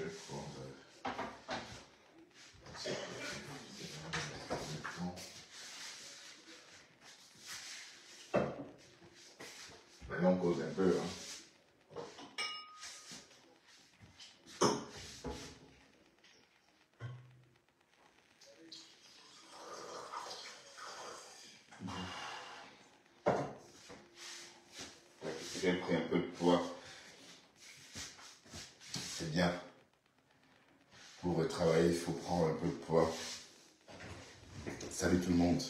vais prendre... Maintenant, on cause un peu. Hein. J'ai pris un peu de poids. C'est bien. Pour travailler, il faut prendre un peu de poids. Salut tout le monde.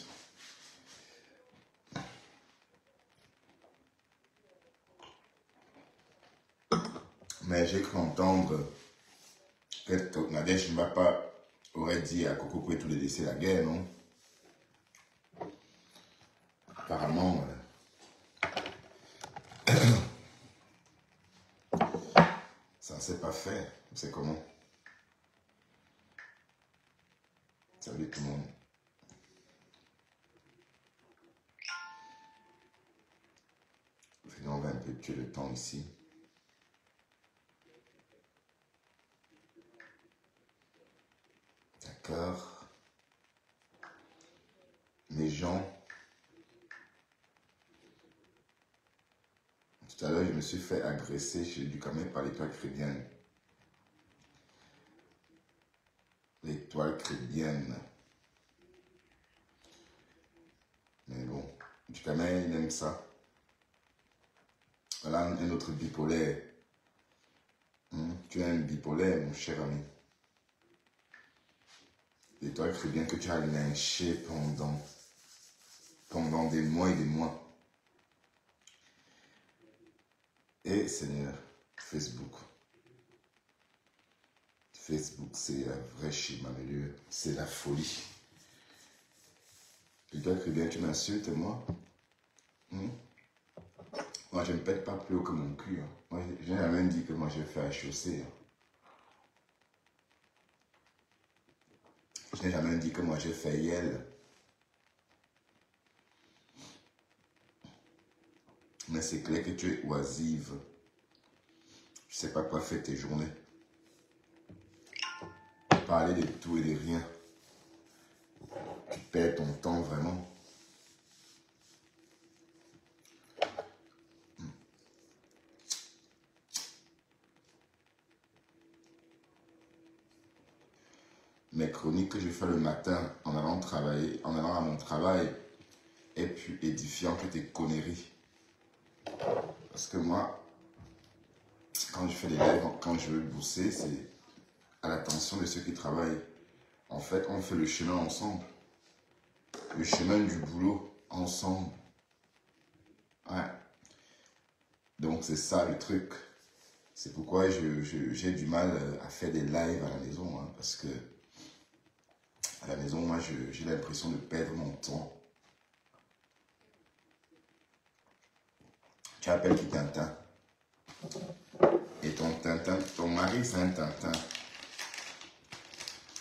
Mais j'ai cru entendre que Nadège Mbapa aurait dit à Coco Kouetou de laisser la guerre, non? Apparemment, ça ne s'est pas fait. C'est comment? Salut tout le monde. On va un peu tuer le temps ici. D'accord. Les gens. Tout à l'heure, je me suis fait agresser chez Ducamel par l'étoile chrétienne. L'étoile chrétienne. Mais bon, Ducamel, il aime ça. Voilà un autre bipolaire. Tu es un bipolaire, mon cher ami. L'étoile chrétienne que tu as lynché pendant des mois et des mois. Et Seigneur, Facebook. Facebook, c'est un vrai schéma, c'est la folie. L'étoile chrétienne, tu m'insultes, moi? Moi, je ne pète pas plus haut que mon cul. Hein. Moi, je n'ai jamais dit que moi, je fais à chaussée. Hein. Je n'ai jamais dit que moi, j'ai fait Yel. Mais c'est clair que tu es oisive. Je ne sais pas quoi faire tes journées. Parler de tout et de rien. Tu perds ton temps vraiment. Mes chroniques que je fais le matin en allant travailler, en allant à mon travail, est plus édifiant que tes conneries. Parce que moi, quand je fais des lives, quand je veux bosser, c'est à l'attention de ceux qui travaillent. En fait, on fait le chemin ensemble. Le chemin du boulot ensemble. Ouais. Donc c'est ça le truc. C'est pourquoi j'ai du mal à faire des lives à la maison. Hein, parce que à la maison, moi, j'ai l'impression de perdre mon temps. Tu appelles qui Tintin? Et ton Tintin, ton mari, c'est un Tintin.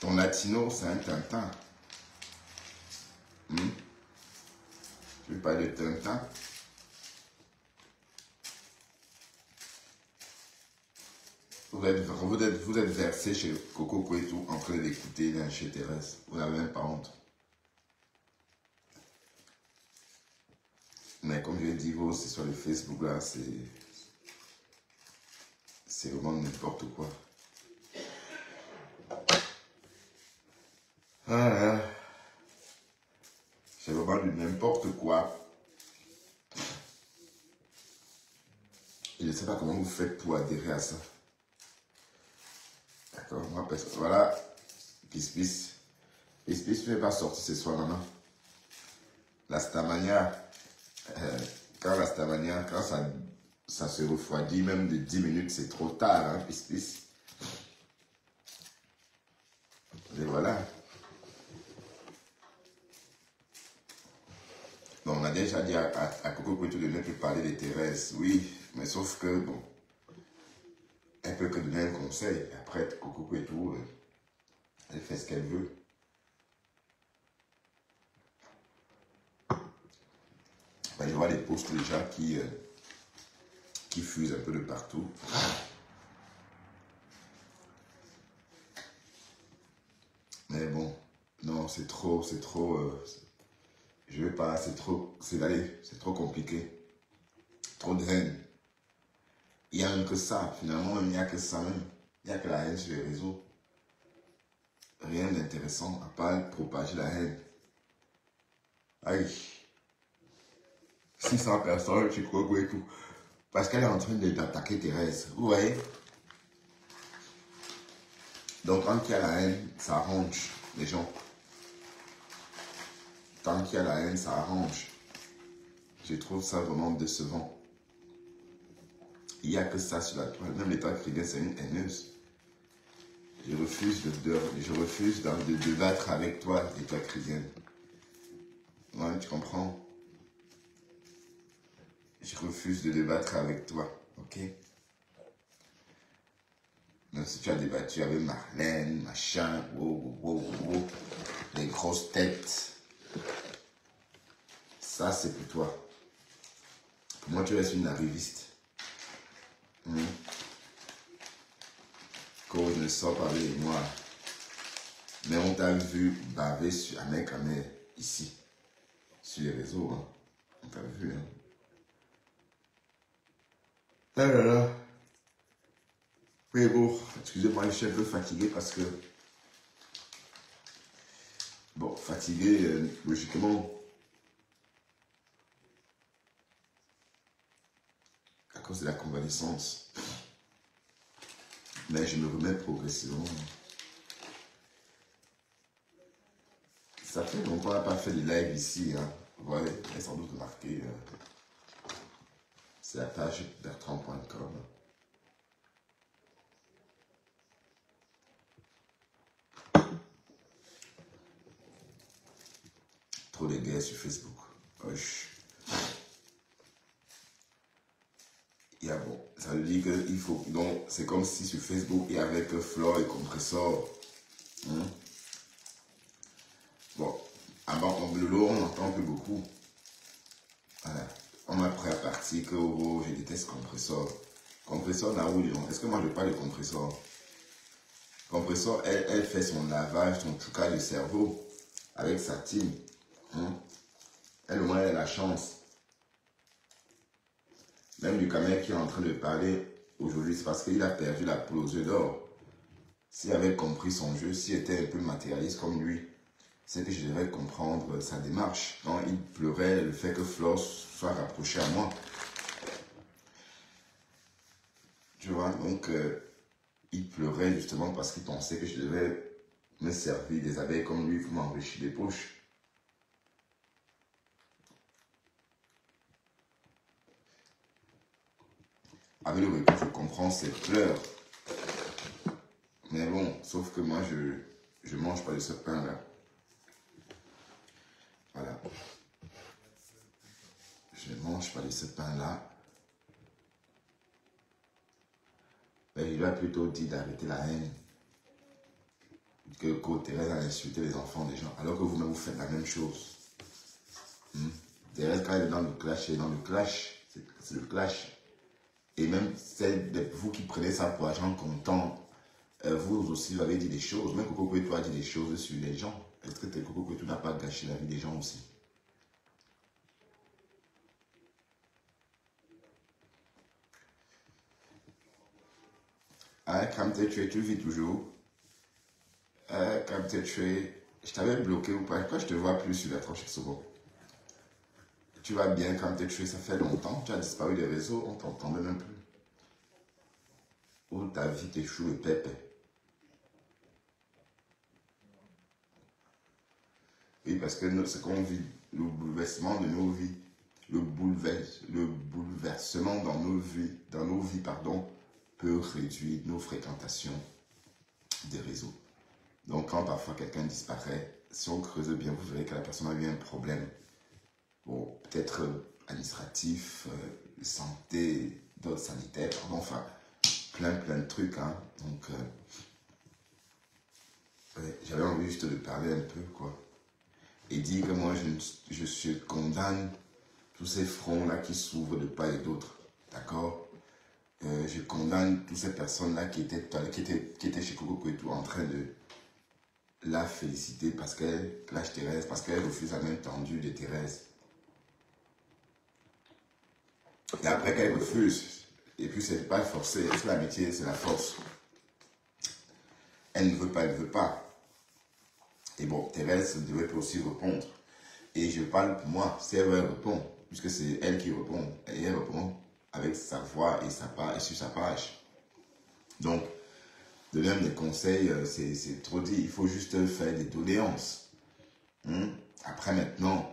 Ton latino, c'est un Tintin. Tu veux parler de Tintin? Vous êtes versé chez Coco Kouetou en train d'écouter chez Thérèse. Vous n'avez même pas honte. Mais comme je l'ai dit, vous aussi sur le Facebook, là, c'est vraiment n'importe quoi. Ah, c'est vraiment du n'importe quoi. Je ne sais pas comment vous faites pour adhérer à ça. D'accord, moi, parce que voilà, Pispis, tu n'es pas sorti ce soir, non? La Stamania, quand ça se refroidit, même de 10 minutes, c'est trop tard, hein, Pispis. Et voilà. Bon, on a déjà dit à Coco Kouetou de ne plus parler de Thérèse, oui, mais sauf que, bon, elle peut que donner un conseil. Et après, Coco Kouetou, elle fait ce qu'elle veut. Ben, je vois des posts déjà qui fusent un peu de partout. non, c'est trop, je vais pas, c'est trop, c'est trop compliqué. Trop de haine. Il n'y a même que ça, finalement, il n'y a que ça même. Il n'y a que la haine sur les réseaux. Rien d'intéressant, à part propager la haine. Aïe. 600 personnes, tu crois quoi et tout. Parce qu'elle est en train d'attaquer Thérèse. Vous voyez? Donc, quand il y a la haine, ça arrange les gens. Tant qu'il y a la haine, ça arrange. Je trouve ça vraiment décevant. Il n'y a que ça sur la toile. Même l'état chrétien, c'est une haineuse. Je refuse de débattre avec toi, l'état chrétien. Ouais, tu comprends? Je refuse de débattre avec toi, ok? Même si tu as débattu avec Marlène, machin, les grosses têtes, ça c'est pour toi. Pour moi, tu restes une arriviste. Cause ne sort pas avec moi. Mais on t'a vu baver sur un mec ici, sur les réseaux. Hein. On t'a vu. Hein. Ah là là. Mais bon, excusez-moi, je suis un peu fatigué parce que... Bon, fatigué, logiquement, à cause de la convalescence. Mais je me remets progressivement. Ça fait longtemps qu'on n'a pas fait de live ici. Hein. Vous voyez, vous avez sans doute remarqué. C'est la page bertrand.com. Trop de guerres sur Facebook. Wesh. Il y a bon, ça veut dire qu'il faut. Donc, c'est comme si sur Facebook, il y avait que Flore et Compressor. Bon, avant, le lot, on n'entend plus beaucoup. Voilà. On m'a pris à partir que oh, je déteste Compressor. Compressor, là où est-ce que moi je parle de Compressor? Compressor, elle fait son lavage, son chouka de cerveau avec sa team. Elle, au moins, elle a la chance. Même du Cameroun qui est en train de parler aujourd'hui, c'est parce qu'il a perdu la poule aux yeux d'or. S'il avait compris son jeu, s'il était un peu matérialiste comme lui, c'est que je devrais comprendre sa démarche. Quand il pleurait le fait que Flore soit rapprochée à moi. Tu vois, donc il pleurait justement parce qu'il pensait que je devais me servir des abeilles comme lui pour m'enrichir des poches. Avec le recul, je comprends ses pleurs. Mais bon, sauf que moi, je ne mange pas de ce pain-là. Voilà. Je ne mange pas de ce pain-là. Mais il lui a plutôt dit d'arrêter la haine. Que Thérèse a insulté les enfants des gens. Alors que vous-même, vous faites la même chose. Thérèse, quand elle est dans le clash, elle est dans le clash. C'est le clash. Et même celle de vous qui prenez ça pour argent comptant, vous aussi, vous avez dit des choses. Même Coco Kouetou a dit des choses sur les gens. Est-ce que Coco Kouetou n'a pas gâché la vie des gens aussi? Ah, comme tu vis toujours. Comme je t'avais bloqué ou pas? Pourquoi je te vois plus sur la tranche souvent? Tu vas bien comme ça fait longtemps. Tu as disparu des réseaux, on t'entendait même plus. Où ta vie t'échoue et pépé. Oui, parce que ce qu'on vit, le bouleversement de nos vies, le bouleversement dans nos vies, peut réduire nos fréquentations des réseaux. Donc, quand parfois quelqu'un disparaît, si on creuse bien, vous verrez que la personne a eu un problème. Bon, peut-être administratif, santé, d'autres sanitaires, enfin, plein de trucs. Hein. Donc, j'avais envie juste de parler un peu, quoi. Et dire que moi, je condamne tous ces fronts-là qui s'ouvrent de part et d'autre. D'accord? Je condamne toutes ces personnes-là qui étaient chez Coco Kouetou en train l'a félicité parce qu'elle lâche Thérèse, parce qu'elle refuse la main tendue de Thérèse. Et après qu'elle refuse, et puis c'est pas forcé, c'est l'amitié, c'est la force. Elle ne veut pas, elle ne veut pas. Et bon, Thérèse devait aussi répondre. Et je parle pour moi, si elle veut répondre, puisque c'est elle qui répond, et elle répond avec sa voix et sa page, et sur sa page. Donc, de même des conseils, c'est trop dit, il faut juste faire des doléances. Après maintenant,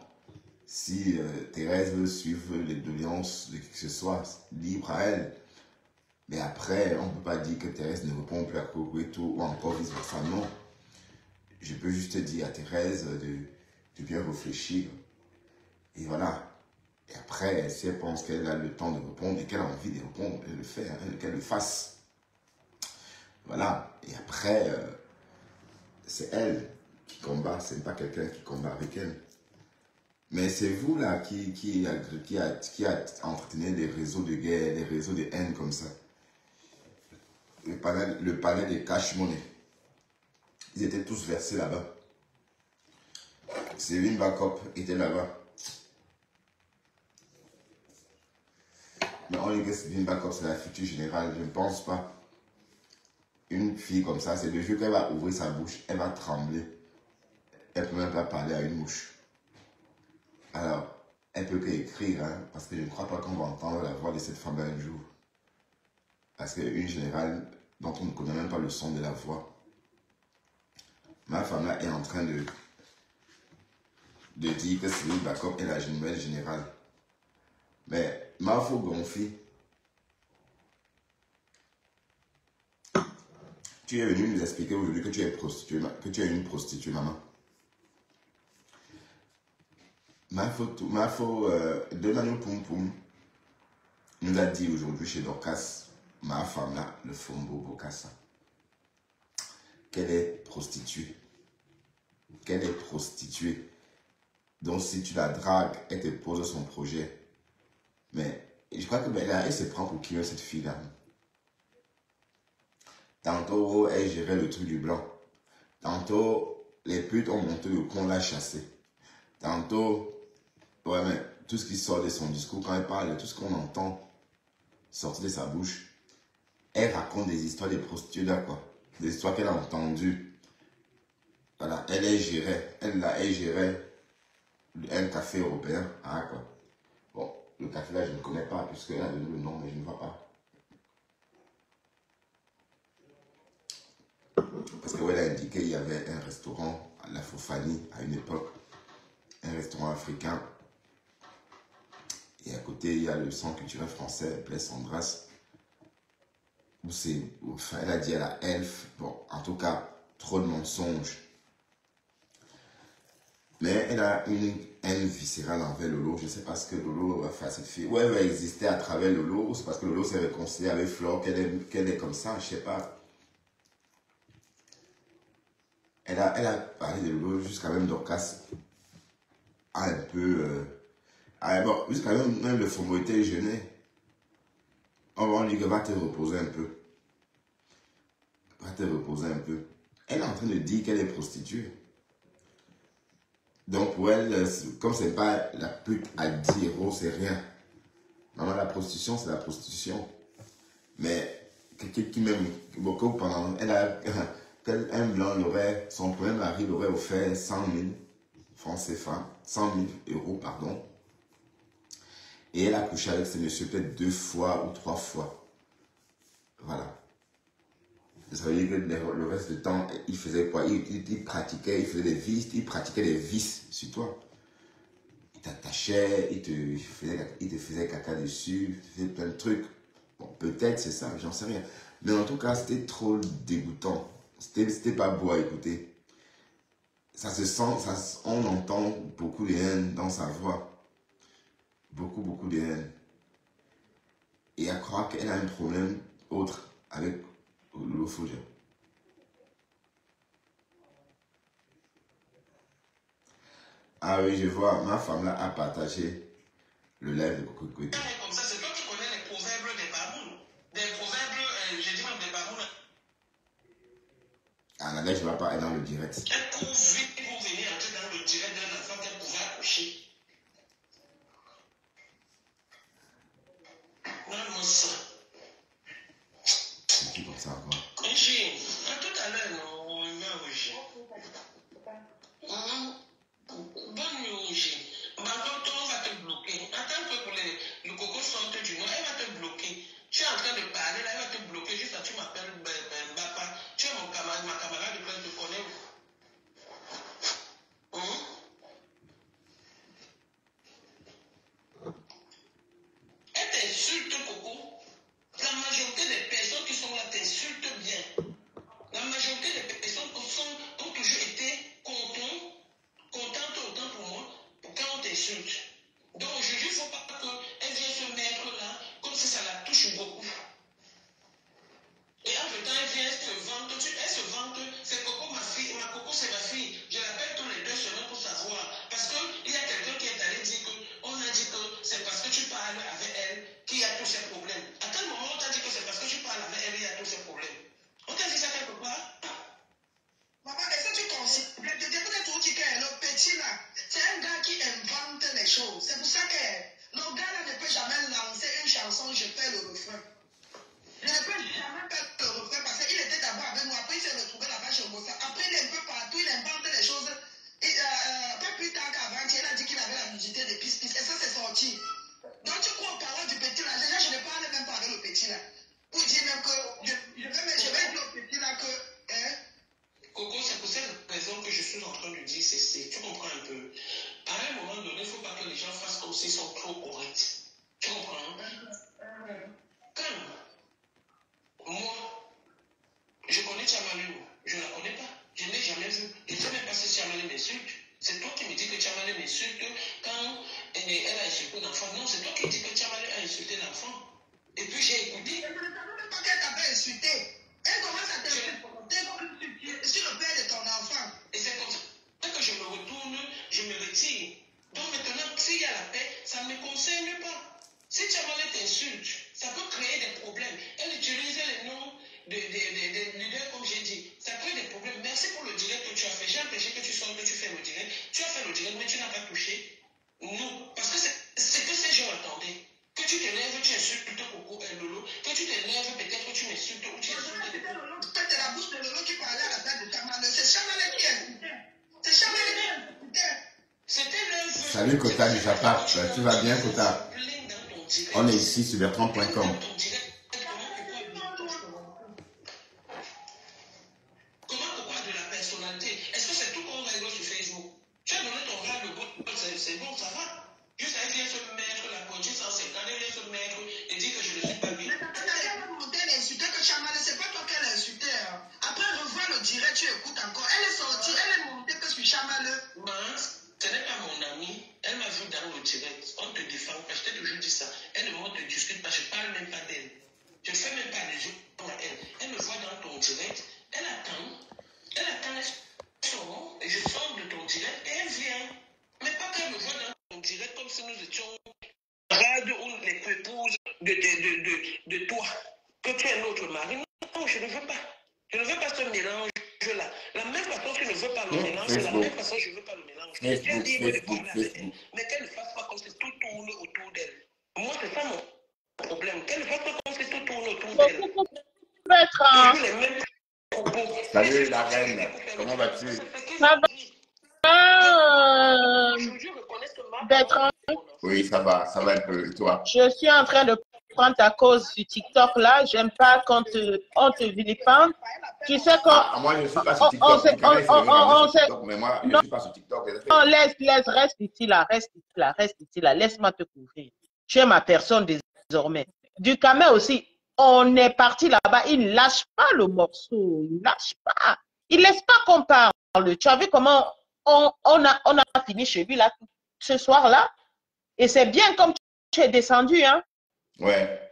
si Thérèse veut suivre les doléances de qui que ce soit, libre à elle. Mais après, on ne peut pas dire que Thérèse ne répond plus à Kokoeto ou encore vice-versa, non. Je peux juste dire à Thérèse de bien réfléchir. Et voilà. Et après, si elle pense qu'elle a le temps de répondre et qu'elle a envie de répondre, elle le fait, hein, qu'elle le fasse. Voilà. Et après, c'est elle qui combat, c'est pas quelqu'un qui combat avec elle. Mais c'est vous là qui a entretenu des réseaux de guerre, des réseaux de haine comme ça. Le panel des cash money. Ils étaient tous versés là-bas. Séverine Backup était là-bas. Mais on dit que Séverine Backup, c'est la future générale. Je ne pense pas. Une fille comme ça, c'est le jour qu'elle va ouvrir sa bouche, elle va trembler. Elle ne peut même pas parler à une mouche. Alors, elle peut qu'écrire, hein, parce que je ne crois pas qu'on va entendre la voix de cette femme un jour. Parce qu'une générale dont on ne connaît même pas le son de la voix. Ma femme là est en train de dire que Séverine Backup est la nouvelle générale. Mais Mafo Gonfi, tu es venu nous expliquer aujourd'hui que tu es prostituée, que tu es une prostituée, maman. Mafo Donano Poum Poum nous a dit aujourd'hui chez Dorcas, ma femme là, le Fombo Bokassa, qu'elle est prostituée. Qu'elle est prostituée. Donc si tu la dragues, elle te pose son projet. Mais je crois que elle se prend pour qui cette fille-là. Tantôt, elle gérait le truc du blanc. Tantôt, les putes ont monté le con, l'a chassé. Tantôt, ouais, mais tout ce qui sort de son discours, quand elle parle, tout ce qu'on entend sortir de sa bouche, elle raconte des histoires de prostituées là, quoi. Des histoires qu'elle a entendues. Voilà, elle gérait un café européen. Ah, quoi. Bon, le café là, je ne connais pas, puisqu'elle a donné le nom, mais je ne vois pas. Parce qu'elle a indiqué qu'il y avait un restaurant à la Fofani à une époque, un restaurant africain. Et à côté, il y a le centre culturel français, Place Andras, où c'est, enfin, elle a dit à la elfe, bon, en tout cas, trop de mensonges. Mais elle a une haine viscérale envers Lolo. Je ne sais pas ce que Lolo va faire à cette fille. Ou elle va exister à travers Lolo, c'est parce que Lolo s'est réconcilié avec Flore qu'elle est comme ça, je ne sais pas. Elle a parlé de Lolo jusqu'à même Dorcas a un peu... bon, jusqu'à même le Fombo était gêné. On va lui dire va te reposer un peu. Va te reposer un peu. Elle est en train de dire qu'elle est prostituée. Donc pour elle, comme c'est pas la pute à 10 euros, c'est rien. Maman, la prostitution, c'est la prostitution. Mais quelqu'un qui m'aime beaucoup pendant... Elle a... Un blanc, son premier mari l'aurait offert 100 000 francs CFA, 100 000 euros, pardon. Et elle a couché avec ce monsieur peut-être 2 fois ou 3 fois. Voilà. Ça veut dire que le reste du temps, il faisait quoi? Il pratiquait, il faisait des vices, il pratiquait des vices sur toi. Il t'attachait, il te faisait caca dessus, il faisait plein de trucs. Bon, peut-être c'est ça, j'en sais rien. Mais en tout cas, c'était trop dégoûtant. C'était pas beau à écouter. Ça se sent, on entend beaucoup de haine dans sa voix. Beaucoup, beaucoup de haine. Et à croire qu'elle a un problème autre avec Lolo Foja. Ah oui, je vois, ma femme là a partagé le live de Coco Couette. Comme ça, c'est toi qui connais les proverbes des babounes. Des proverbes, j'ai dit même des babounes. Ah, Là, je ne vais pas être dans le direct. Elle court vite pour venir entrer dans le direct d'un enfant qu'elle pouvait accoucher. Donne-moi ça. C'est qui comme ça encore? J'ai, à tout à l'heure, non, j'ai. Bonne nuit, j'ai. Maintenant, on va te bloquer. Attends que le coco sorte du nom, elle va te bloquer. Tu es en train de parler, là, elle va te bloquer. Juste là, tu m'appelles Mbapa. Tu es mon camarade, ma camarade de classe, je te connais. Elle t'insulte, Coco. La majorité des personnes qui sont là t'insultent bien. La majorité des personnes ont toujours été contentes autant pour moi quand on t'insulte. Donc aujourd'hui, il ne faut pas qu'elle vienne se mettre là comme si ça la touche beaucoup. Et en même temps, elle vient, elle se vante, c'est Coco, ma fille, ma Coco, c'est ma fille. Je l'appelle tous les 2 semaines pour savoir. Parce qu'il y a quelqu'un qui est allé dire qu'on a dit que c'est parce que tu parles avec elle qu'il y a tous ces problèmes. À quel moment on t'a dit que c'est parce que tu parles avec elle qu'il y a tous ces problèmes? On t'a dit ça quelque part? Maman, est-ce que tu considères, peut-être tout dit que le petit là, c'est un gars qui invente les choses. C'est pour ça que le gars là ne peut jamais lancer une chanson, je fais le refrain. Je ne peux jamais faire le refrain parce qu'il était d'abord avec moi, après il s'est retrouvé là-bas chez moi. Après il est un peu partout, il invente les choses. Et pas plus tard qu'avant, il a dit qu'il avait la musicité des pistes, et ça c'est sorti. Donc tu crois aux paroles du petit là, déjà je ne parle même pas avec le petit là. Pour dire même que je vais dire au petit là que. Coco, c'est pour cette raison que je suis en train de dire, tu comprends un peu. À un moment donné, il ne faut pas que les gens fassent comme s'ils sont trop corrects. Tu comprends? Calme. Moi, je connais Tchamalou, je ne la connais pas, je ne l'ai jamais vue. Je ne sais même pas si Tchamalou m'insulte. C'est toi qui me dis que Tchamalou m'insulte quand elle a insulté l'enfant. Non, c'est toi qui dis que Tchamalou a insulté l'enfant. Et puis j'ai écouté. Je ne savais même pas qu'elle t'avait insulté. Elle commence à t'insulter sur le père de ton enfant. Et c'est comme ça que je me retourne, je me retire. Donc maintenant, s'il y a la paix, ça ne me concerne pas. Si Tchamalou t'insulte, ça peut créer des problèmes. Elle utilise les noms des leaders, comme j'ai dit. Ça crée des problèmes. Merci pour le direct que tu as fait. J'ai empêché que tu sortes, que tu fais le direct. Tu as fait le direct, mais tu n'as pas touché. Non. Parce que c'est que ces gens attendaient. Que tu te lèves, tu insultes Coco et Lolo. Que tu te lèves, peut-être que tu m'insultes ou tu insultes des gens. C'est la bouche de Lolo qui parlait à la tête de Tchamalou. C'est Tchamalou qui insultait. C'est Tchamalou qui insultait. C'était le. Salut Kota du Japap, tu vas bien Kota? On est ici sur Bertrand.com. Comment pourquoi de la personnalité? Est-ce que c'est tout qu'on règle sur Facebook? Tu as donné ton rêve, le bon, c'est bon, ça va. Juste avec vient se mettre la poignée sans s'écarter, vient se mettre et dire que je ne suis pas bien. Mais elle a monté l'insulter que Tchamalou, c'est pas toi qu'elle a insulté. Après, revois le direct, tu écoutes encore. Elle est sortie, elle est montée que je suis Tchamalou. Ce n'est pas mon amie. Elle m'a vu dans le direct. On te défend. Je t'ai toujours dit ça. Elle ne me discute pas. Je ne parle même pas d'elle. Je ne fais même pas les yeux pour elle. Elle me voit dans ton direct. Elle attend. Elle attend son nom. Et je sors de ton direct et elle vient. Mais pas qu'elle me voit dans ton direct comme si nous étions camarades ou les épouses de toi. Que tu es notre mari. Non, je ne veux pas. Je ne veux pas ce mélange-là. La même façon que je ne veux pas le mélange, c'est la même façon que je ne veux pas le mélange. Facebook. Mais qu'elle ne fasse pas comme si tout tourne autour d'elle. Moi, c'est ça mon problème. Qu'elle ne fasse pas comme si tout tourne autour d'elle. Toujours les mêmes propos. Salut la reine, comment vas-tu? Ça va, Bertrand? Oui, ça va un peu. Et toi? Je suis en train de prendre ta cause sur TikTok là. J'aime pas quand on te vilipende. Tu sais quand. Moi, je ne suis pas sur TikTok. Mais moi, je ne suis pas sur TikTok. Non, reste ici là. Laisse-moi te couvrir. Tu es ma personne désormais. Du Camet aussi, on est parti là-bas. Il ne lâche pas le morceau. Il ne lâche pas. Il ne laisse pas qu'on parle. Tu as vu comment on a fini chez lui là, ce soir-là? Et c'est bien comme tu es descendu, hein? Ouais.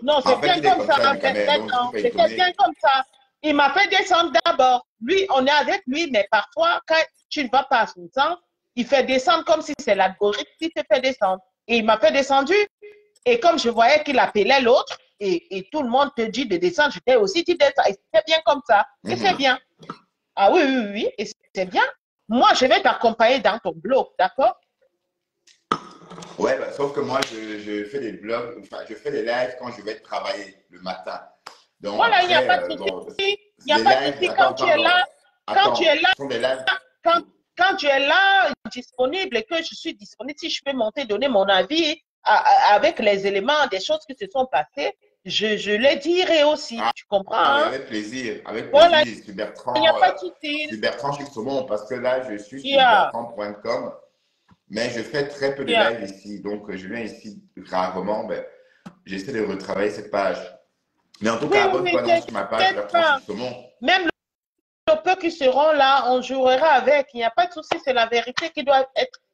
Non, c'est bien comme ça. C'était bien comme ça. Il m'a fait descendre d'abord. Lui, on est avec lui, mais parfois, quand tu ne vas pas à son temps, il fait descendre comme si c'est l'algorithme qui te fait descendre. Et il m'a fait descendre. Et comme je voyais qu'il appelait l'autre, et tout le monde te dit de descendre, je t'ai aussi dit de descendre. Et c'est bien comme ça. Et c'est bien. Ah oui, oui, oui, et c'est bien. Moi, je vais t'accompagner dans ton blog, d'accord? Ouais, bah, sauf que moi, je fais des blogs, enfin, je fais des lives quand je vais travailler le matin. Donc Voilà, il n'y a après, pas de souci. bon, Il n'y c'est a des pas de lives, souci. attends, pardon, Quand tu es attends, là, ce sont des lives. quand, quand tu es là, disponible et que je suis disponible, si je peux monter, donner mon avis avec les éléments des choses qui se sont passées, je les dirai aussi. Ah, Tu comprends, ah, mais hein? avec Voilà, plaisir, il n'y a pas de Sur souci. Bertrand chez Saumon, parce que là, je suis Il y sur a, bertrand.com, mais je fais très peu de il y a. lives ici, donc je viens ici rarement, ben, j'essaie de retravailler cette page. Mais en tout Oui, cas, oui, oui, abonne-toi donc sur ma page t'inquiète Bertrand chez pas. Saumon. Même le peu qui seront là, on jouera avec. Il n'y a pas de souci, c'est la vérité qui doit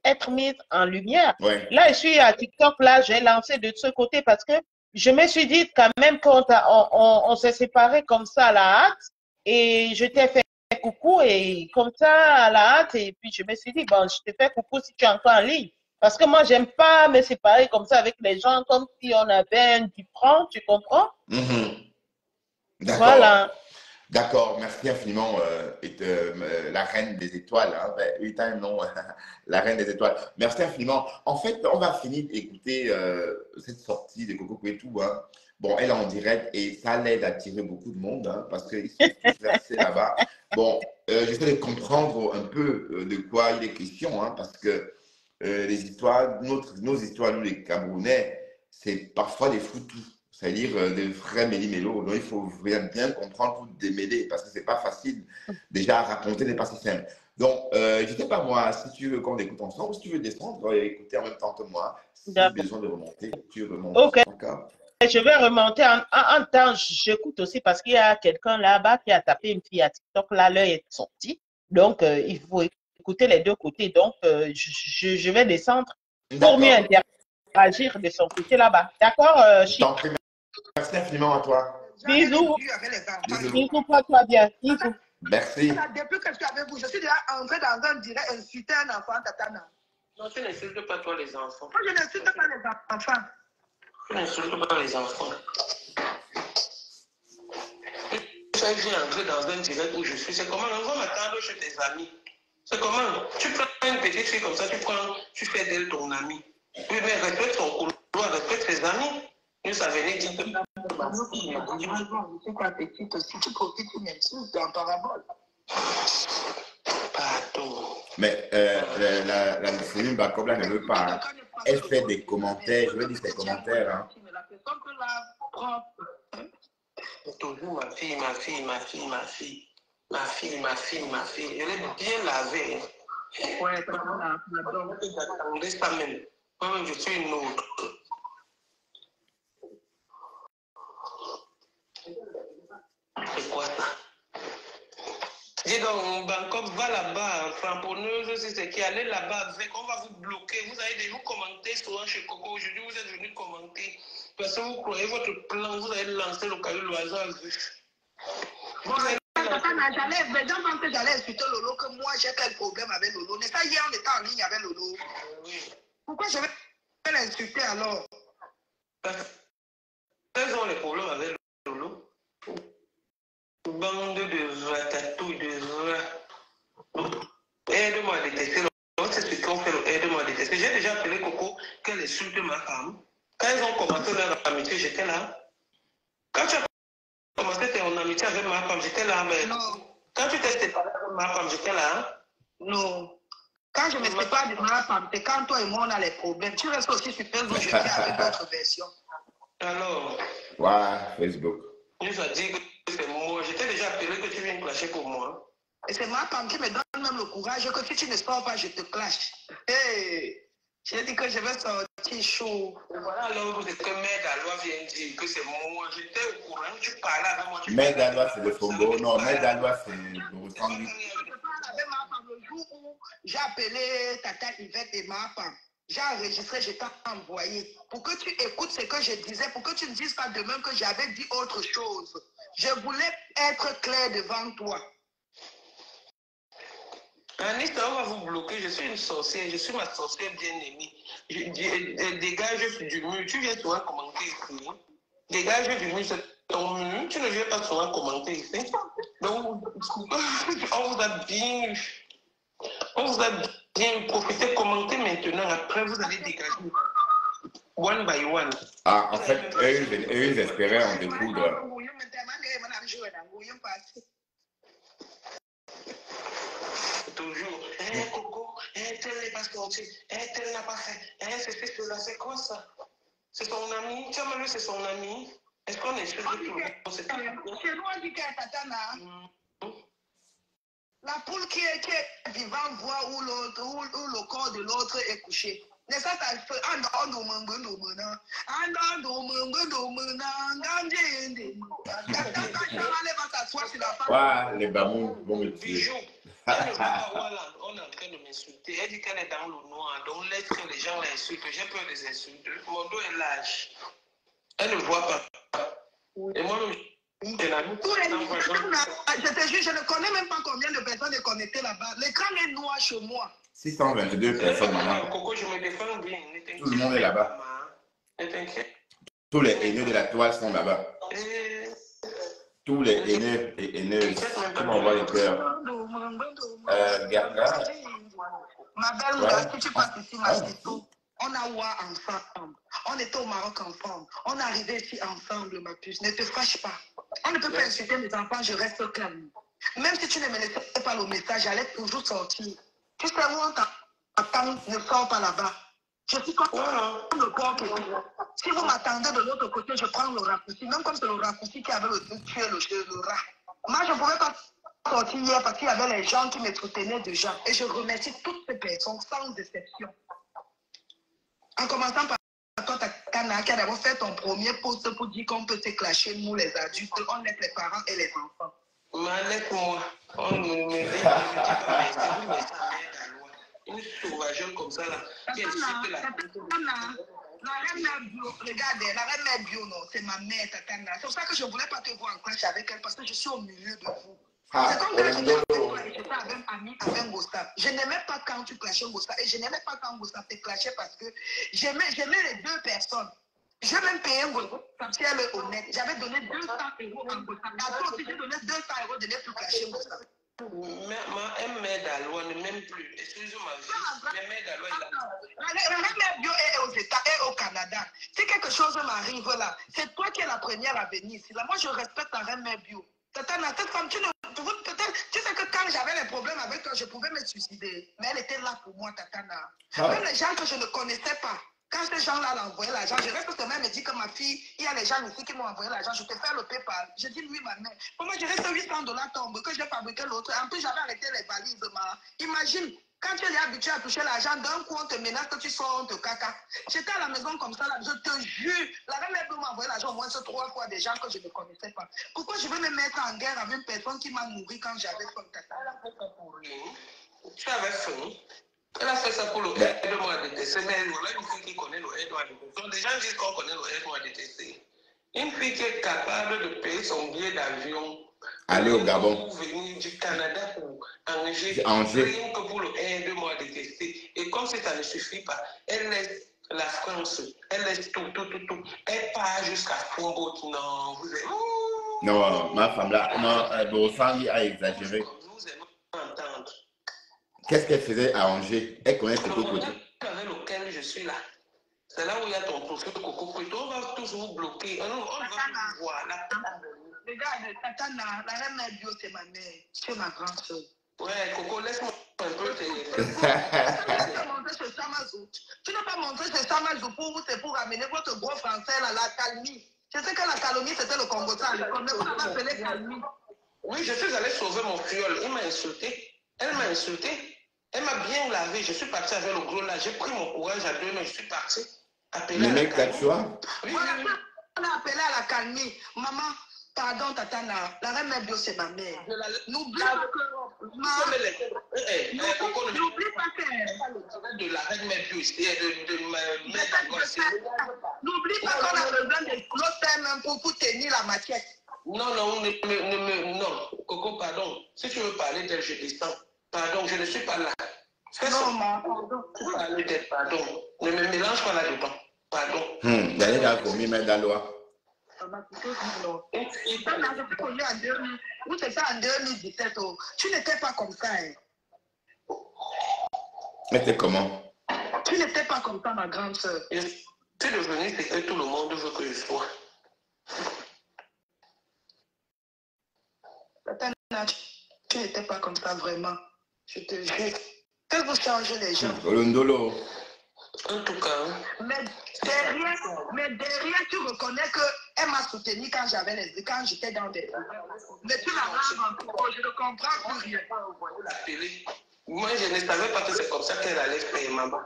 être mise en lumière. Ouais. Là, je suis à TikTok, là, j'ai lancé de ce côté parce que je me suis dit quand même on s'est séparés comme ça à la hâte et je t'ai fait coucou et comme ça à la hâte et puis je me suis dit, bon, je te fais coucou si tu es encore en ligne. Parce que moi, j'aime pas me séparer comme ça avec les gens comme si on avait un différent, tu comprends? Mhm. D'accord. Voilà, D'accord, merci infiniment, la reine des étoiles, hein, ben, oui, t'as un nom, la reine des étoiles. Merci infiniment. En fait, on va finir d'écouter cette sortie de Coco Kouetou, hein. Bon, elle est en direct et ça l'aide à attirer beaucoup de monde, hein, parce qu'ils sont tous versés là-bas. Bon, j'essaie de comprendre un peu de quoi il est question, hein, parce que les histoires, nos histoires, nous les Camerounais, c'est parfois des foutous, c'est-à-dire des vrais méli-mélos. Donc il faut bien comprendre pour démêler, parce que c'est pas facile. Déjà, raconter n'est pas si simple. Donc, je ne sais pas moi, si tu veux qu'on écoute ensemble, ou si tu veux descendre et écouter en même temps que moi, si d'accord. besoin de remonter, tu remontes. Ok. D'accord? Je vais remonter en temps. J'écoute aussi parce qu'il y a quelqu'un là-bas qui a tapé une fille à TikTok. Là, l'heure est sortie. Donc, il faut écouter les deux côtés. Donc, je vais descendre pour mieux D'accord. interagir de son côté là-bas. D'accord, Je Chic? t'en prie, merci infiniment à toi. Bisous. Avec les enfants. Bisous. Bisous, porte-toi bien. Bisous. Merci. Depuis que je suis avec vous, je suis déjà entrée dans un direct insulter un enfant, Tatana. Non, tu n'insultes pas toi les enfants. Moi, je n'insulte pas les enfants. Tu n'insultes pas les enfants. Je viens entrer dans un direct où je suis. C'est comment on va m'attendre chez tes amis. C'est comment tu prends une petite fille comme ça, tu fais d'elle ton ami. Oui, mais respecte son couloir, respecte ses amis. Nous, ça venait dire que Je suis pas petite aussi. Tu profites une insulte en parabole. pardon. Mais la Céline Bacob, là, ne veut pas, hein. Elle fait des commentaires, je vais dire ses commentaires, hein. La personne peut la prendre. Toujours ma fille, ma fille, ma fille, ma fille. Ma fille, ma fille, ma fille. Elle est bien lavée. Ouais, pardon. J'attendais ça même. Moi-même, je suis une autre. C'est quoi ça? Dis donc, Bangkok, va là-bas, framponneuse, si c'est qui, allez là-bas avec, on va vous bloquer. Vous allez déjà commenter souvent chez Coco. Aujourd'hui, vous êtes venu commenter. Parce que vous croyez votre plan, vous allez lancer le caillou l'oiseau à vue. J'allais insulter Lolo que moi j'ai quel problème avec Lolo. N'est-ce pas hier on était en ligne avec Lolo? Oui. Pourquoi je vais l'insulter alors? Quels sont les problèmes avec Lolo? Bande de ratatouille, de rat. Aide-moi à détester Lolo. C'est ce qu'on fait, aide-moi à détester. J'ai déjà appelé Coco qu'elle insulte ma femme. Quand ils ont commencé leur amitié, j'étais là. Quand tu as commencé ton amitié avec ma femme, j'étais là. Mais Non. quand tu t'es séparé avec ma femme, j'étais là. Non. Quand je me sépare de ma femme, c'est quand toi et moi on a les problèmes. Tu restes aussi sur Facebook, je viens avec d'autres versions. Alors, Voilà, Facebook. il nous a dit que c'est moi. J'étais déjà appelé que tu viens clasher pour moi. Et c'est ma femme qui me donne même le courage que si tu ne sors pas, je te clash. Hey, j'ai dit que je vais sortir chaud. Et voilà, alors c'est que Mère Dalois vient dire que c'est moi. J'étais au courant, tu parlais avec moi. Mère Dalois, c'est le Fongo. Non, Mère Dalois, c'est le Ressangui. Je parle avec ma femme le jour où j'ai appelé Tata Yvette et ma femme. J'ai enregistré, je t'ai envoyé. Pour que tu écoutes ce que je disais, pour que tu ne dises pas demain que j'avais dit autre chose. Je voulais être clair devant toi. Anita, on va vous bloquer. Je suis une sorcière. Je suis ma sorcière bien-aimée. Dégage du mur. Tu viens souvent commenter ici. Dégage du mur, c'est ton mur, tu ne viens pas souvent commenter ici. Donc, on vous a bien profité, commenter maintenant. Après, vous allez dégager. One by one. Ah, en fait, eux, ils espéraient en découdre. Toujours. Coco, tel n'est pas sorti. Tel n'a pas fait. C'est cela. C'est quoi ça? C'est son ami. Tu as même vu, c'est son ami. Est-ce qu'on est sûr que c'est tout? Chez nous, on dit qu'il y a Tatana. La poule qui est vivante voit où le corps de l'autre est couché. Mais ça fait Les bamous vont me tuer. Elle ne voit pas où on est en train de m'insulter. Elle dit qu'elle est dans le noir. Donc laisse que les gens l'insultent. J'ai peur des insultes. Mon dos est large. Elle ne voit pas. Et moi-même, je te jure, je ne connais même pas combien de personnes sont connectées là-bas. L'écran est noir chez moi. 622 personnes maintenant. Coco, je me défends bien. Tout le monde est là-bas. Ne t'inquiète. Tous les haineux de la toile sont là-bas. Tous les haineux et haineuses qui m'envoient les cœurs. Garga. Ma belle, si tu passes ici, ma chérie, on a ouah ensemble. On était au Maroc ensemble. On est arrivé ici ensemble, ma puce. Ne te fâche pas. On ne peut pas insulter mes enfants, je reste calme. Même si tu ne me laissais pas le message, j'allais toujours sortir. Tu sais où on t'attend, ne sors pas là-bas. Je suis comme le corps. Si vous m'attendez de l'autre côté, je prends le raccourci. Même comme c'est le raccourci qui avait tué le rat. Moi, je ne pouvais pas sortir hier parce qu'il y avait les gens qui me soutenaient déjà. Et je remercie toutes ces personnes sans exception. En commençant par toi, Tatana, qui a d'abord fait ton premier post pour dire qu'on peut se clasher, nous les adultes, on est les parents et les enfants. Laisse-moi. On me dit une sauvageuse comme ça, là. La reine mère bio, regardez, la reine mère bio, non, c'est ma mère, Tatana. C'est pour ça que je ne voulais pas te voir en clash avec elle, parce que je suis au milieu de vous. C'est comme quand j'étais avec toi et j'étais avec Ami, avec Gustave. Je n'aimais pas quand tu clashais Gustave et je n'aimais pas quand Gustave te clashait parce que j'aimais les deux personnes. Je vais même payer un Gustave si elle est honnête. J'avais donné 200 € à Gustave. À toi aussi, j'ai donné 200 € de ne plus clasher Gustave. Elle m'aide à loi, ne m'aime plus. Excusez-moi, elle m'aide à loi. La reine bio est aux États et au Canada. Si quelque chose m'arrive là, c'est toi qui es la première à venir ici. Là, moi, je respecte la reine bio. Tatana, cette femme, tu sais que quand j'avais les problèmes avec toi, je pouvais me suicider. Mais elle était là pour moi, Tatana. Même les gens que je ne connaissais pas, quand ces gens-là l'ont envoyé l'argent, je reste quand même me dit que ma fille, il y a les gens ici qui m'ont envoyé l'argent, je te fais le PayPal. Je dis oui, ma mère. Pour moi, je reste 800 $ tombe, que j'ai fabriqué l'autre. En plus, j'avais arrêté les valises. Imagine, quand tu es habitué à toucher l'argent d'un coup, on te menace que tu sors de caca. J'étais à la maison comme ça, là, je te jure. La reine m'a envoyé l'argent au moins 3 fois des gens que je ne connaissais pas. Pourquoi je vais me mettre en guerre avec une personne qui m'a nourri quand j'avais faim, Tata? Elle a fait ça pour rien. Tu avais faim. Elle a fait ça pour le aide-moi à détester. Mais voilà une fille qui connaît le aide-moi à détester. Donc, des gens disent qu'on connaît le aide-moi à détester. Une fille qui est capable de payer son billet d'avion. Aller au Gabon. Pour venir du Canada pour Angers. Rien que pour le aide-moi à détester. Et comme si ça ne suffit pas, elle laisse la France. Elle laisse tout. Elle part jusqu'à Fombo. Non, vous êtes... Non, ma femme là, non, Borosani a exagéré. Nous aimons entendre. Qu'est-ce qu'elle faisait à Angers? Elle connaît ce côté. Avec lequel je suis là. C'est là où il y a ton profil Coco. On va tous vous bloquer. On va vous voir. Regarde, Tatana, la reine mère bio, c'est ma mère. C'est ma grande soeur. Ouais, Coco, laisse-moi un peu te... Tu n'as pas montré ce Samazou pour vous, c'est pour amener votre gros français là, la calmie. Je sais que la calomnie, c'était le Congo-Ça. Mais vous l'avez appelé calmie. Oui, je suis allé sauver mon fiole. Il m'a insulté. Elle m'a insulté. Elle m'a bien lavé. Je suis parti avec le gros là. J'ai pris mon courage à 2 mains. Je suis parti. Le mec t'as-tu-vois? Voilà, on a appelé à la calmie. Maman, pardon, Tatana. La reine mère bio, c'est ma mère. N'oublie pas que... N'oublie pas que... De la reine mère bio, de ma mère. N'oublie pas qu'on a besoin de l'autre pour tenir la matière. Non, non, Coco, pardon. Si tu veux parler d'elle, je descends. Pardon, je ne suis pas là. Non, maman, pardon. Parler d'elle, pardon. Ne me mélange pas là-dedans. Pardon. D'aller dans la commune, mais dans la loi. vraiment. Ça n'a été connu en 2000, ou c'était en 2017. Oh. Tu n'étais pas comme ça. Hein. Mais t'es comment? Tu n'étais pas comme ça, ma grande soeur. Je suis devenu ce que tout le monde veut que je sois. Tu n'étais pas comme ça, vraiment. Je te jure. Que vous changez les gens. Olondolo. En tout cas. Mais derrière, tu reconnais qu'elle m'a soutenu quand j'étais dans des... Mais tu la raves en tout. Je ne comprends plus rien. Moi, je ne savais pas que c'est comme ça qu'elle allait faire, maman.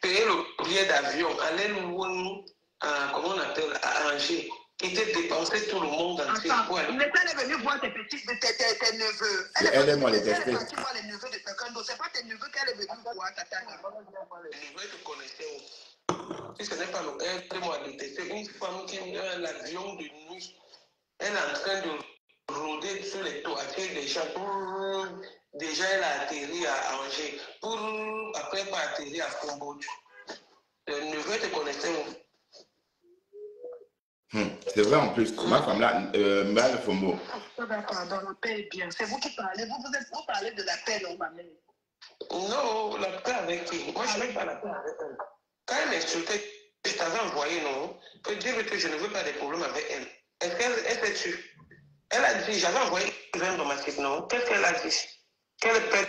Payer le billet d'avion, aller loin, comment on appelle, à Angers. Qui était dépensé tout le monde entier. Mais elle est venue voir tes petits, tes neveux. Elle est partie voir les neveux de quelqu'un d'autre. C'est pas tes neveux qu'elle est venue voir, tata. Les neveux te connaissaient. Si ce n'est pas le aide-moi à détester une femme qui a l'avion de nuit. Elle est en train de rôder sur les toitures des gens. Déjà, elle a atterri à Angers. Après, elle a atterri à Cambodge. Les neveux te connaissaient. C'est vrai en plus. Ma femme là, Mbale Fombo. Pardon, la paix est bien. C'est vous qui parlez. Vous parlez de la paix, non, ma mère? Non, la paix avec qui? Moi, je n'ai pas la paix avec elle. Quand elle m'insultait, je t'avais envoyé, non? Que dire que je ne veux pas des problèmes avec elle. Est-ce qu'elle s'est tue? Elle a dit, j'avais envoyé une violence domestique, non? Qu'est-ce qu'elle a dit? Qu'elle peut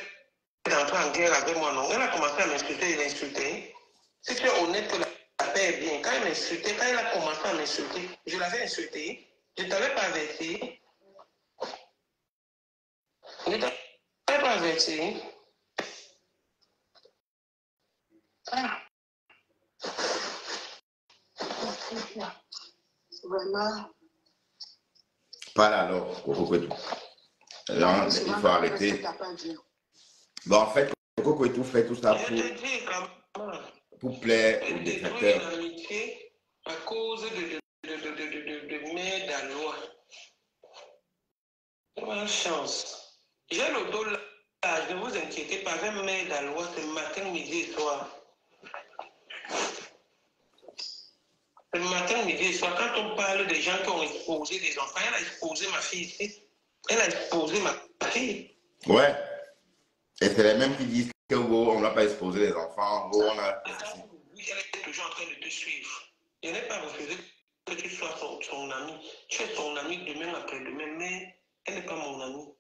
d'entrer en guerre avec moi, non? Elle a commencé à m'insulter et l'insulter. Si tu es honnête que la paix est bien, quand elle a commencé à m'insulter, je l'avais insulté, je ne t'avais pas averti. Je ne t'avais pas averti. Vraiment. Pas là alors, Coco et tout. Alors, il faut arrêter. Bon, en fait, Coco et tout fait tout ça pour plaire aux détracteurs. L'amitié à cause de mère d'Alois. Bonne chance. J'ai le dos là, ne vous inquiétez pas, avec mère d'Alois, c'est matin, midi et soir. C'est matin, midi et soir. Quand on parle des gens qui ont exposé des enfants, elle a exposé ma fille ici. Elle a exposé ma fille. Ouais. Et c'est les mêmes qui disent que on n'a pas exposé les enfants. On a... Oui, elle est toujours en train de te suivre. Elle n'est pas refusé que tu sois son ami. Tu es son ami demain après-demain, mais elle n'est pas mon ami.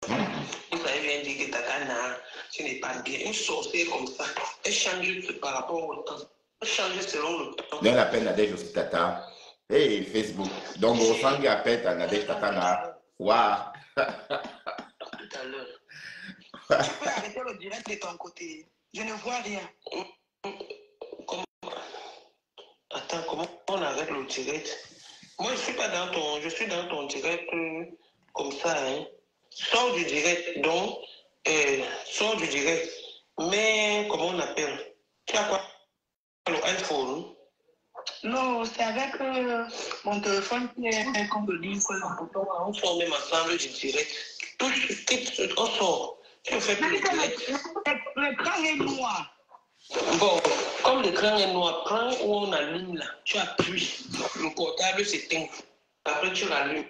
Vous avez bien dit que Takana, ce n'est pas bien. Une sorcière comme ça, elle change par rapport au temps. Elle change selon le temps. On appelle Nadège aussi Tata. Hey, Facebook. Donc, on sent qu'il appelle à Nadège Tata. Waouh. Tout à l'heure. Tu peux arrêter le direct de ton côté. Je ne vois rien. Attends, comment on arrête le direct? Moi, je suis dans ton direct comme ça. Hein. Sors du direct, donc, sors du direct. Mais, comment on appelle? Tu as quoi? Le iPhone? Non, c'est avec mon téléphone qui est comme le livre. On sort même ensemble du direct. Touche, quitte, on sort. Tu fais plus le direct. L'écran est noir. Bon, comme l'écran est noir, prends où on allume là. Tu appuies. Le portable s'éteint. Après, tu l'allumes.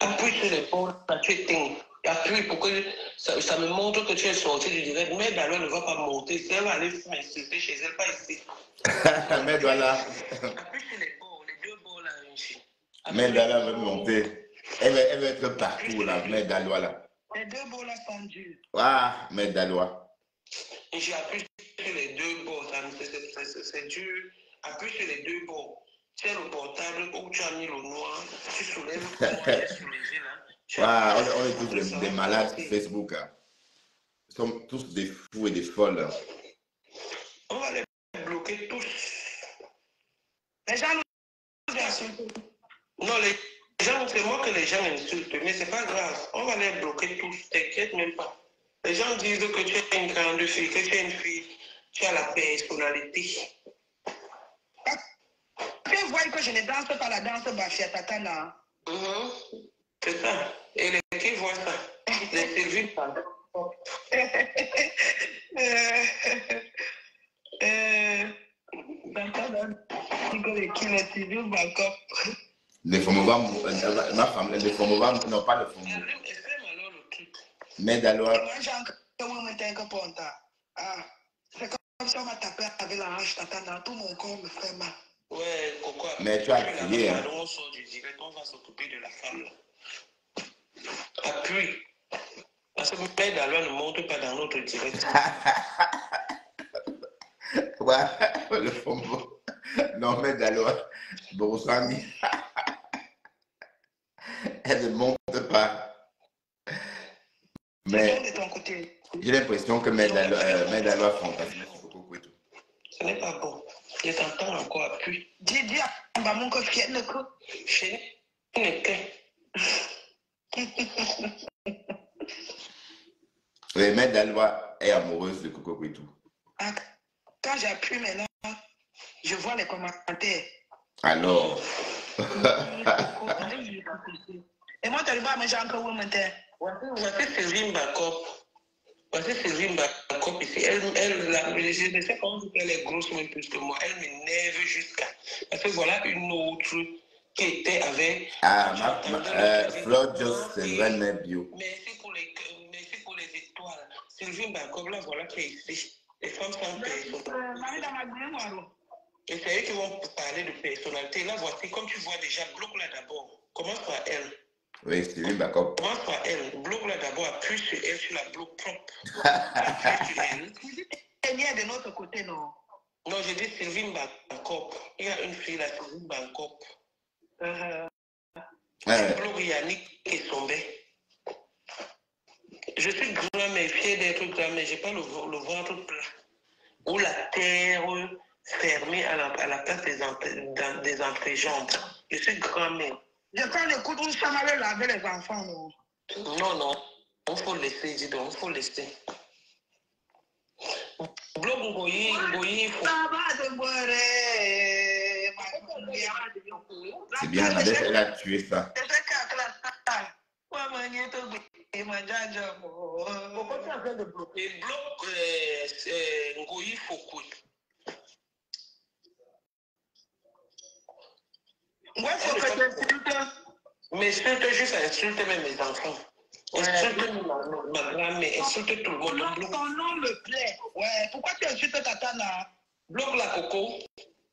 Appuie sur les bords, tu éteins. Appuie pour que ça me montre que tu es sorti du direct. Mais d'ailleurs, elle ne va pas monter. Si elle va aller m'insulter chez elle, pas ici. Mais voilà. Appuie sur les bords, les deux bords là, ici. Mais Dala veut monter. Elle veut être partout là. Mais Dalois là. Les deux bords là sont durs. Ah, mais Dalois. Et j'appuie sur les deux bords. C'est dur. Appuie sur les deux bords. Tu as le portable où tu as mis le noir. Tu soulèves le là. On est tous des malades sur Facebook. Hein. Nous sommes tous des fous et des folles. Hein. On va les bloquer tous. Les gens nous insultent. Non, les gens, c'est moi que les gens insultent, mais c'est pas grave. On va les bloquer tous, t'inquiète même pas. Les gens disent que tu es une grande fille, que tu es une fille, tu as la personnalité. Tu vois que je ne danse pas la danse Bafia Tatana. C'est ça. Et les qui voient ça? Les Sylvie pas. Les Fomova, ma femme, les Fomova, non pas les Fomova. Mais d'alors. C'est comme si on m'a tapé avec la hanche, tout mon corps me fait mal. Ouais, pourquoi? Mais tu as crié. Hein. On sort du direct, on va s'occuper de la femme. Appuie. Parce que Mère Dalois ne monte pas dans notre direct. Ouais, le Fomova. Non, mais d'alors, Borosani. Elle ne monte pas. Mais de ton côté. J'ai l'impression que Medalois fantasme sur Coco et tout. Ce n'est pas bon. Je t'entends encore appuie. Dis à mon coach qui est le coup. Chez Oui, Medalois est amoureuse de Coco et tout. Quand j'appuie maintenant, je vois les commentaires. Alors. Et moi, tu vas manger encore où maintenant? Voici Sylvie Bakop. Voici Sylvie Bakop ici. Je ne sais pas elle est grosse même plus que moi. Elle m'énerve jusqu'à. Parce que voilà une autre qui était avec. Flo Just, c'est vrai, mais bio. Merci pour les étoiles. Sylvie Bakop, là, voilà qui est ici. Les femmes sont personnelles. Et c'est eux qui vont parler de personnalité. Là, voici, comme tu vois déjà, bloque-la d'abord. Commence par elle. Oui, Sylvie Bakop. Commence par elle. Bloque-la d'abord, appuie sur elle, tu la bloques propre. Appuie sur elle. Elle vient de notre côté, non? Non, j'ai dit Sylvie Bakop. Il y a une fille là, Sylvie Bakop. Bloque Yannick et Sombé. Je suis grand-mère, fière d'être grand-mère. Je n'ai pas le ventre plat. Ou la terre fermée à la place des entrejambes. Je suis grand-mère. Je prends le coup de chamallow laver les enfants, non? Non. Il faut laisser, dis donc, il faut laisser. Bloc Ngoyi, il faut. C'est bien, elle a tué ça. Pourquoi tu es en train de bloquer? Bloc Ngoyi Fokui. Ouais, faut que tu insultes. Mais insulte juste insulte même mes enfants. Insulte ma grand-mère, insulte tout le monde. Ton nom me plaît. Ouais, pourquoi tu insultes Tata là? Bloque la Coco.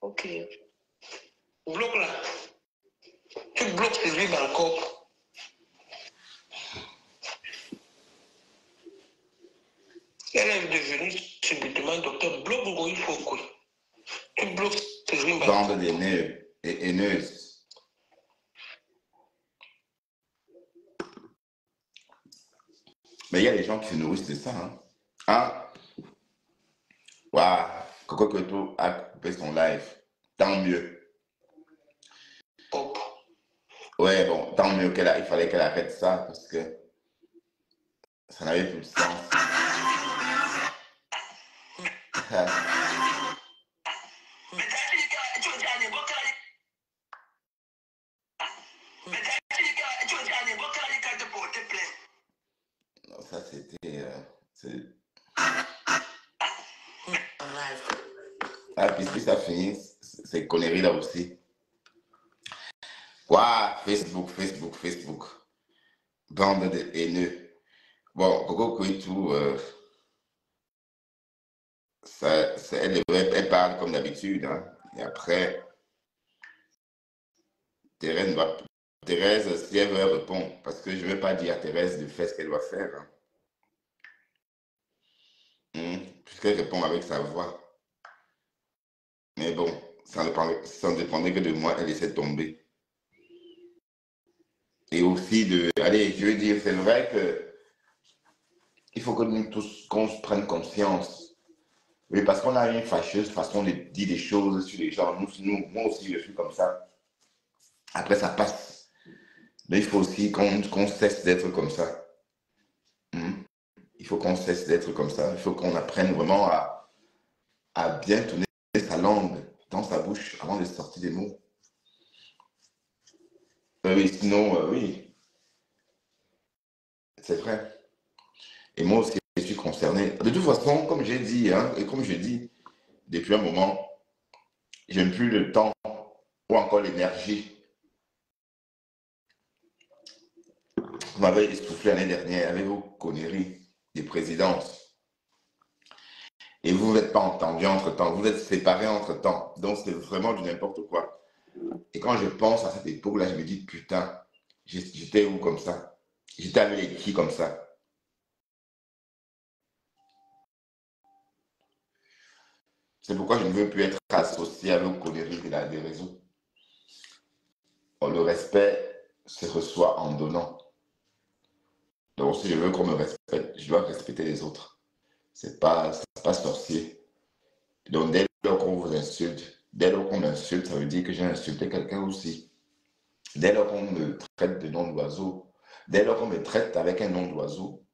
Ok. Bloque la. Tu bloques Sylvie Bakop. Elle est devenue subitement docteur. Bloque Ngoyi Fokui. Tu bloques Sylvie Bakop. Bande de haineuses. Mais il y a des gens qui se nourrissent de ça. Hein? Waouh! Coco Koto a coupé son live. Tant mieux. Ouais, bon, tant mieux il fallait qu'elle arrête ça parce que ça n'avait plus de sens. Non, ça c'était. Puis ça finit, ces conneries là aussi. Waouh, Facebook. Bande de haineux. Bon, Coco Koitou, elle parle comme d'habitude. Hein. Et après, Thérèse, si elle veut, elle répond. Parce que je ne vais pas dire à Thérèse de faire ce qu'elle doit faire. Hein. Puisqu'elle répond avec sa voix. Mais bon, ça ne dépendait que de moi, elle laissait tomber. Et aussi allez, je veux dire, c'est vrai que il faut que nous tous, qu'on se prenne conscience. Oui, parce qu'on a une fâcheuse façon de dire des choses sur les gens. Moi aussi, je suis comme ça. Après, ça passe. Mais il faut aussi qu'on cesse d'être comme ça. Il faut qu'on cesse d'être comme ça. Il faut qu'on apprenne vraiment à bien tourner sa langue dans sa bouche avant de sortir des mots. Oui, sinon, oui. C'est vrai. Et moi aussi, je suis concerné. De toute façon, comme j'ai dit, et comme je dis depuis un moment, je n'ai plus le temps ou encore l'énergie. Vous m'avez essoufflé l'année dernière avec vos conneries des présidences. Et vous n'êtes pas entendu entre-temps, vous êtes séparés entre-temps. Donc, c'est vraiment du n'importe quoi. Et quand je pense à cette époque-là, je me dis, putain, j'étais où comme ça? J'étais avec qui comme ça? C'est pourquoi je ne veux plus être associé avec vos conneries des réseaux. Bon, le respect se reçoit en donnant. Donc, si je veux qu'on me respecte, je dois respecter les autres. C'est pas sorcier. Donc, dès lors qu'on vous insulte, dès lors qu'on m'insulte, ça veut dire que j'ai insulté quelqu'un aussi. Dès lors qu'on me traite de nom d'oiseau, dès lors qu'on me traite avec un nom d'oiseau,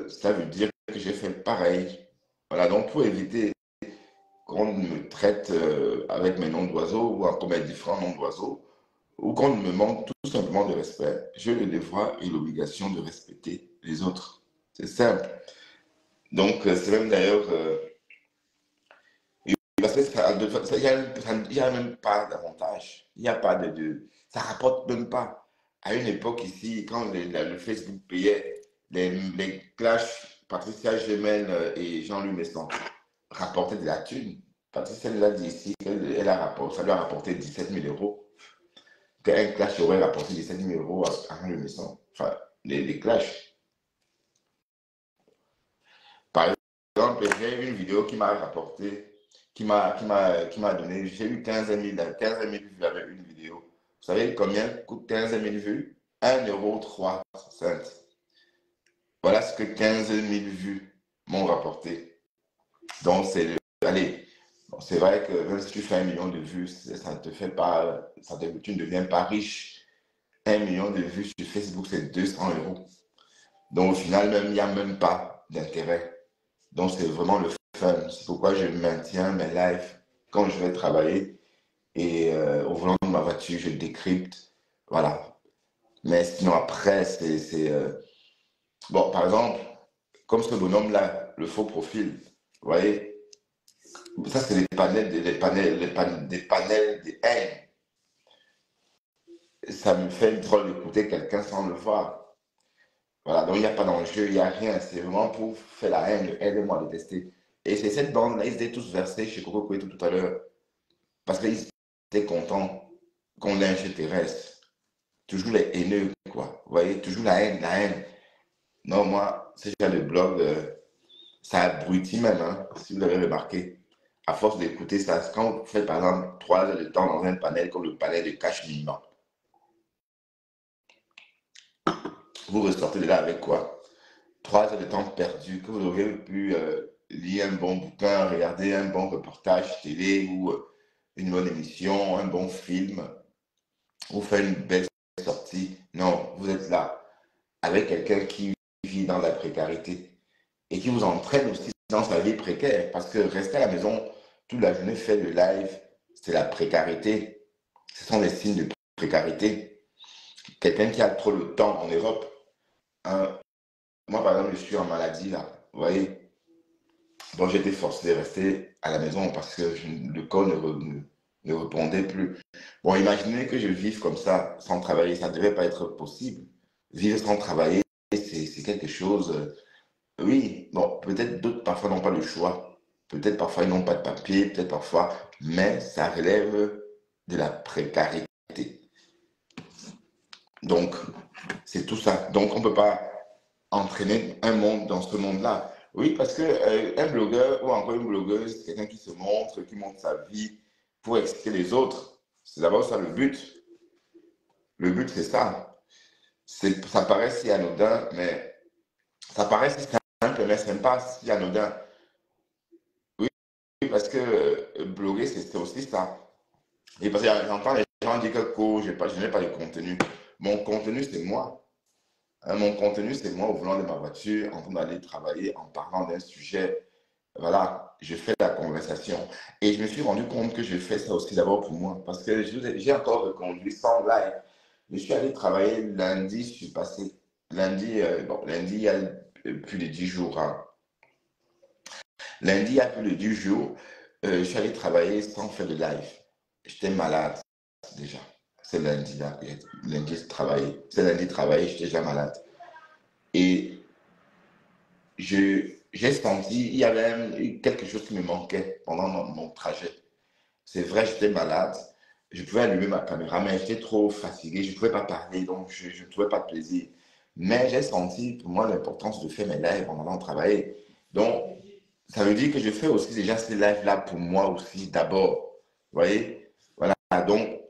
ça veut dire que j'ai fait pareil. Voilà, donc pour éviter qu'on me traite avec mes noms d'oiseau ou encore mes différents noms d'oiseau, ou qu'on me manque tout simplement de respect, j'ai le devoir et l'obligation de respecter les autres. C'est simple. Donc, c'est même d'ailleurs... parce que il n'y a même pas d'avantage. Il n'y a pas ça ne rapporte même pas. À une époque ici, quand le Facebook payait les clashs, Patricia Gemel et Jean-Louis Messon rapportaient de la thune. Patricia l'a dit ici, ça lui a rapporté 17 000 euros. Qu'un clash aurait rapporté 17 000 euros à Jean-Louis Messon. Enfin, les clashs. Par exemple, j'ai une vidéo qui m'a rapporté qui m'a donné, j'ai eu 15 000 vues avec une vidéo. Vous savez combien coûte 15 000 vues? 1,03 €. Voilà ce que 15 000 vues m'ont rapporté. Donc, allez, bon, c'est vrai que même si tu fais 1 million de vues, ça ne te fait pas, tu ne deviens pas riche. 1 million de vues sur Facebook, c'est 200 €. Donc, au final, même, il n'y a même pas d'intérêt. Donc, c'est vraiment le fun. C'est pourquoi je maintiens mes lives quand je vais travailler et au volant de ma voiture, je décrypte. Voilà. Mais sinon, après, bon, par exemple, comme ce bonhomme-là, le faux profil, vous voyez, ça, c'est des panels de haine. Ça me fait drôle d'écouter quelqu'un sans le voir. Voilà, donc il n'y a pas d'enjeu, il n'y a rien. C'est vraiment pour faire la haine, aide-moi à détester. Et c'est cette bande-là, ils étaient tous versés chez Coco Cueto tout à l'heure. Parce qu'ils étaient contents qu'on lynche terrestre. Toujours les haineux, quoi. Vous voyez, toujours la haine, la haine. Non, moi, ce genre de blog, ça abrutit même, hein, si vous l'avez remarqué. À force d'écouter ça, quand vous faites par exemple 3 heures de temps dans un panel comme le panel de Cash Minimum, vous ressortez de là avec quoi? 3 heures de temps perdu, que vous auriez pu lire un bon bouquin, regarder un bon reportage télé ou une bonne émission, un bon film, ou faire une belle sortie. Non, vous êtes là avec quelqu'un qui vit dans la précarité et qui vous entraîne aussi dans sa vie précaire. Parce que rester à la maison toute la journée, faire le live, c'est la précarité. Ce sont les signes de précarité. Quelqu'un qui a trop de temps en Europe. Moi, par exemple, je suis en maladie, là. Vous voyez? Donc, j'ai été forcé de rester à la maison parce que le corps ne répondait plus. Bon, imaginez que je vive comme ça, sans travailler. Ça ne devait pas être possible. Vivre sans travailler, c'est quelque chose... oui, bon, peut-être d'autres parfois n'ont pas le choix. Peut-être parfois ils n'ont pas de papier, peut-être parfois, mais ça relève de la précarité. Donc, c'est tout ça. Donc, on ne peut pas entraîner un monde dans ce monde-là. Oui, parce que un blogueur ou encore une blogueuse, c'est quelqu'un qui montre sa vie pour exciter les autres. C'est d'abord ça le but. Le but, c'est ça. Ça paraît si anodin, mais ça paraît si simple, mais c'est pas si anodin. Oui, parce que bloguer, c'est aussi ça. Et parce que j'entends les gens dire que je n'ai pas de contenu. Mon contenu, c'est moi. Mon contenu, c'est moi au volant de ma voiture, en train d'aller travailler, en parlant d'un sujet. Voilà, je fais la conversation. Et je me suis rendu compte que je fais ça aussi d'abord pour moi. Parce que j'ai encore reconduit sans live. Je suis allé travailler lundi, je suis passé. Lundi, lundi, il y a plus de 10 jours. Hein. Lundi, il y a plus de 10 jours. je suis allé travailler sans faire de live. J'étais malade déjà. C'est lundi là. Lundi, je travaillais. C'est lundi, travailler, j'étais déjà malade. Et j'ai senti, il y avait même quelque chose qui me manquait pendant mon trajet. C'est vrai, j'étais malade. Je pouvais allumer ma caméra, mais j'étais trop fatigué. Je ne pouvais pas parler, donc je ne trouvais pas de plaisir. Mais j'ai senti pour moi l'importance de faire mes lives en allant travailler. Donc, ça veut dire que je fais aussi déjà ces lives-là pour moi aussi d'abord. Vous voyez? Voilà. Donc,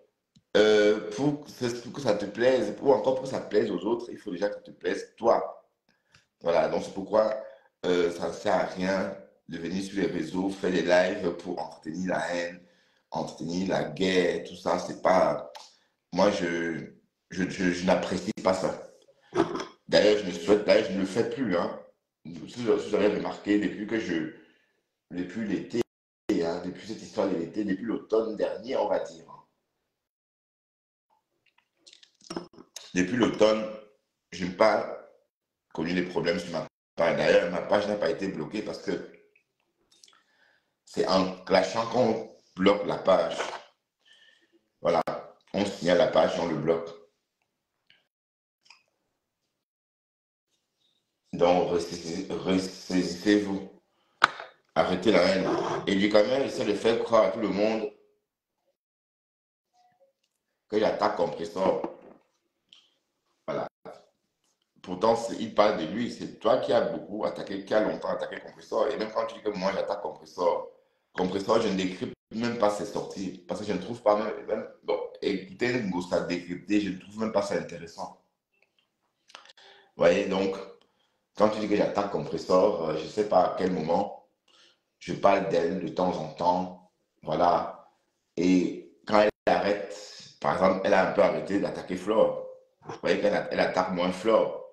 pour que ça te plaise, ou encore pour que ça plaise aux autres, il faut déjà que ça te plaise toi. Voilà. Donc, c'est pourquoi ça ne sert à rien de venir sur les réseaux, faire des lives pour entretenir la haine, entretenir la guerre, tout ça. C'est pas. Moi, je n'apprécie pas ça. D'ailleurs, je ne le fais plus. Hein. Si vous avez remarqué, depuis l'été, hein, depuis cette histoire de l'été, depuis l'automne dernier, on va dire. Depuis l'automne, je n'ai pas connu des problèmes sur ma page. D'ailleurs, ma page n'a pas été bloquée parce que c'est en clashant qu'on bloque la page. Voilà, on signale la page et on le bloque. Donc, ressaisissez-vous. Arrêtez la haine. Et du quand même, essaie de faire croire à tout le monde que j'attaque Compressor. Voilà. Pourtant, il parle de lui. C'est toi qui as beaucoup attaqué, qui a longtemps attaqué Compressor. Et même quand tu dis que moi j'attaque Compressor, je ne décrypte même pas ses sorties. Parce que je ne trouve pas même bon, écouter Ngossa décrypter, je ne trouve même pas ça intéressant. Vous voyez, donc, quand tu dis que j'attaque Compressor, je ne sais pas à quel moment je parle d'elle de temps en temps. Voilà. Et quand elle arrête, par exemple, elle a un peu arrêté d'attaquer Flore. Vous voyez qu'elle attaque moins Flore.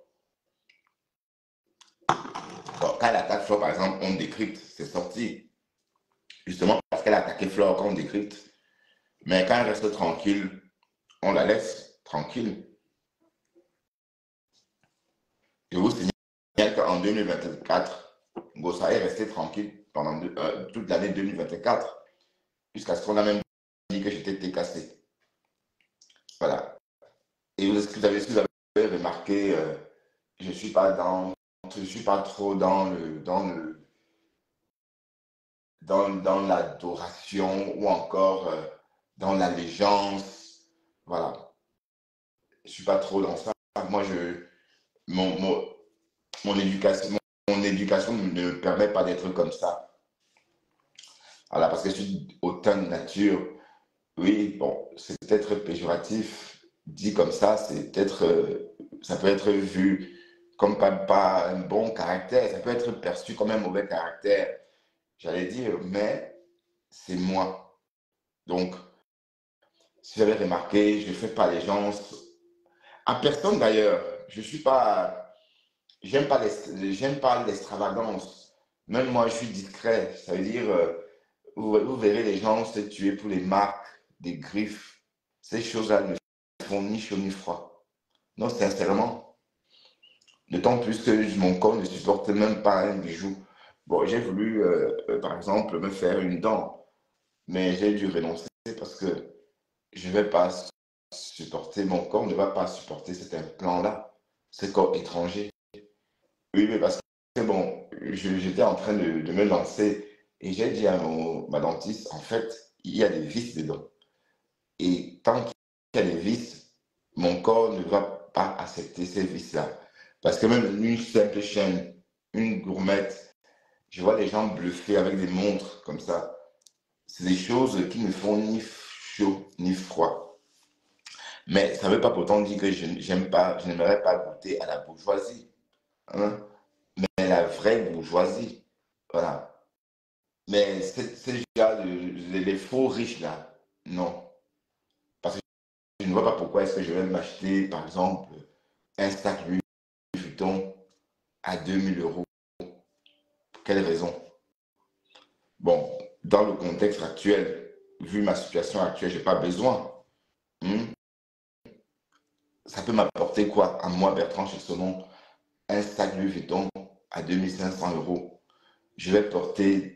Quand elle attaque Flore, par exemple, on décrypte, c'est sorti. Justement parce qu'elle a attaqué Flore qu'on décrypte. Mais quand elle reste tranquille, on la laisse tranquille. Je vous signale qu'en 2024, Ngossa est resté tranquille pendant toute l'année 2024. Jusqu'à ce qu'on a même dit que j'étais cassé. Voilà. Et vous avez remarqué, je ne suis pas trop dans l'adoration ou encore dans l'allégeance. Voilà. Je ne suis pas trop dans ça. Moi, mon éducation ne me permet pas d'être comme ça. Voilà, parce que je suis autant de nature. Oui, bon, c'est peut-être péjoratif, dit comme ça, ça peut être vu comme pas un bon caractère, ça peut être perçu comme un mauvais caractère, j'allais dire, mais c'est moi. Donc, si vous avez remarqué, je ne fais pas allégeance à personne d'ailleurs. J'aime pas l'extravagance. Même moi, je suis discret. Ça veut dire, vous verrez les gens se tuer pour les marques, des griffes. Ces choses-là ne font ni chaud ni froid. Non, sincèrement. D'autant plus que mon corps ne supporte même pas un bijou. Bon, j'ai voulu, par exemple, me faire une dent, mais j'ai dû renoncer parce que je ne vais pas supporter, mon corps ne va pas supporter cet implant-là, ce corps étranger. Oui, mais parce que bon, j'étais en train de me lancer et j'ai dit à ma dentiste, en fait, il y a des vis dedans. Et tant qu'il y a des vis, mon corps ne va pas accepter ces vis-là. Parce que même une simple chaîne, une gourmette, je vois les gens bluffer avec des montres comme ça. C'est des choses qui ne font ni chaud ni froid. Mais ça ne veut pas pourtant dire que je n'aimerais pas goûter à la bourgeoisie. Hein? Mais la vraie bourgeoisie. Voilà. Mais ces gens, les faux riches là, non. Parce que je ne vois pas pourquoi est-ce que je vais m'acheter, par exemple, un sac Louis Vuitton à 2000 euros. Pour quelle raison? Bon, dans le contexte actuel, vu ma situation actuelle, je n'ai pas besoin. Ça peut m'apporter quoi à moi, Bertrand Chessonon, un sac Louis Vuitton à 2500 euros? je vais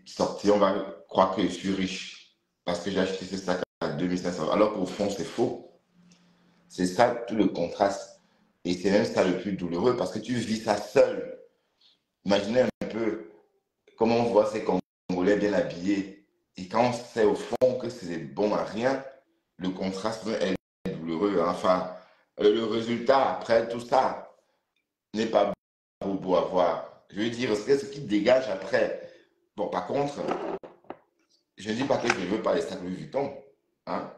sortir, on va croire que je suis riche parce que j'ai acheté ce sac à 2500, alors qu'au fond, c'est faux. C'est ça tout le contraste. Et c'est même ça le plus douloureux parce que tu vis ça seul. Imaginez un peu comment on voit ces Congolais bien habillés. Et quand on sait au fond que c'est bon à rien, le contraste est douloureux. Enfin, le résultat après tout ça n'est pas beau à voir. Je veux dire, ce qui dégage après. Bon, par contre, je ne dis pas que je ne veux pas les sacs Louis Vuitton. Hein?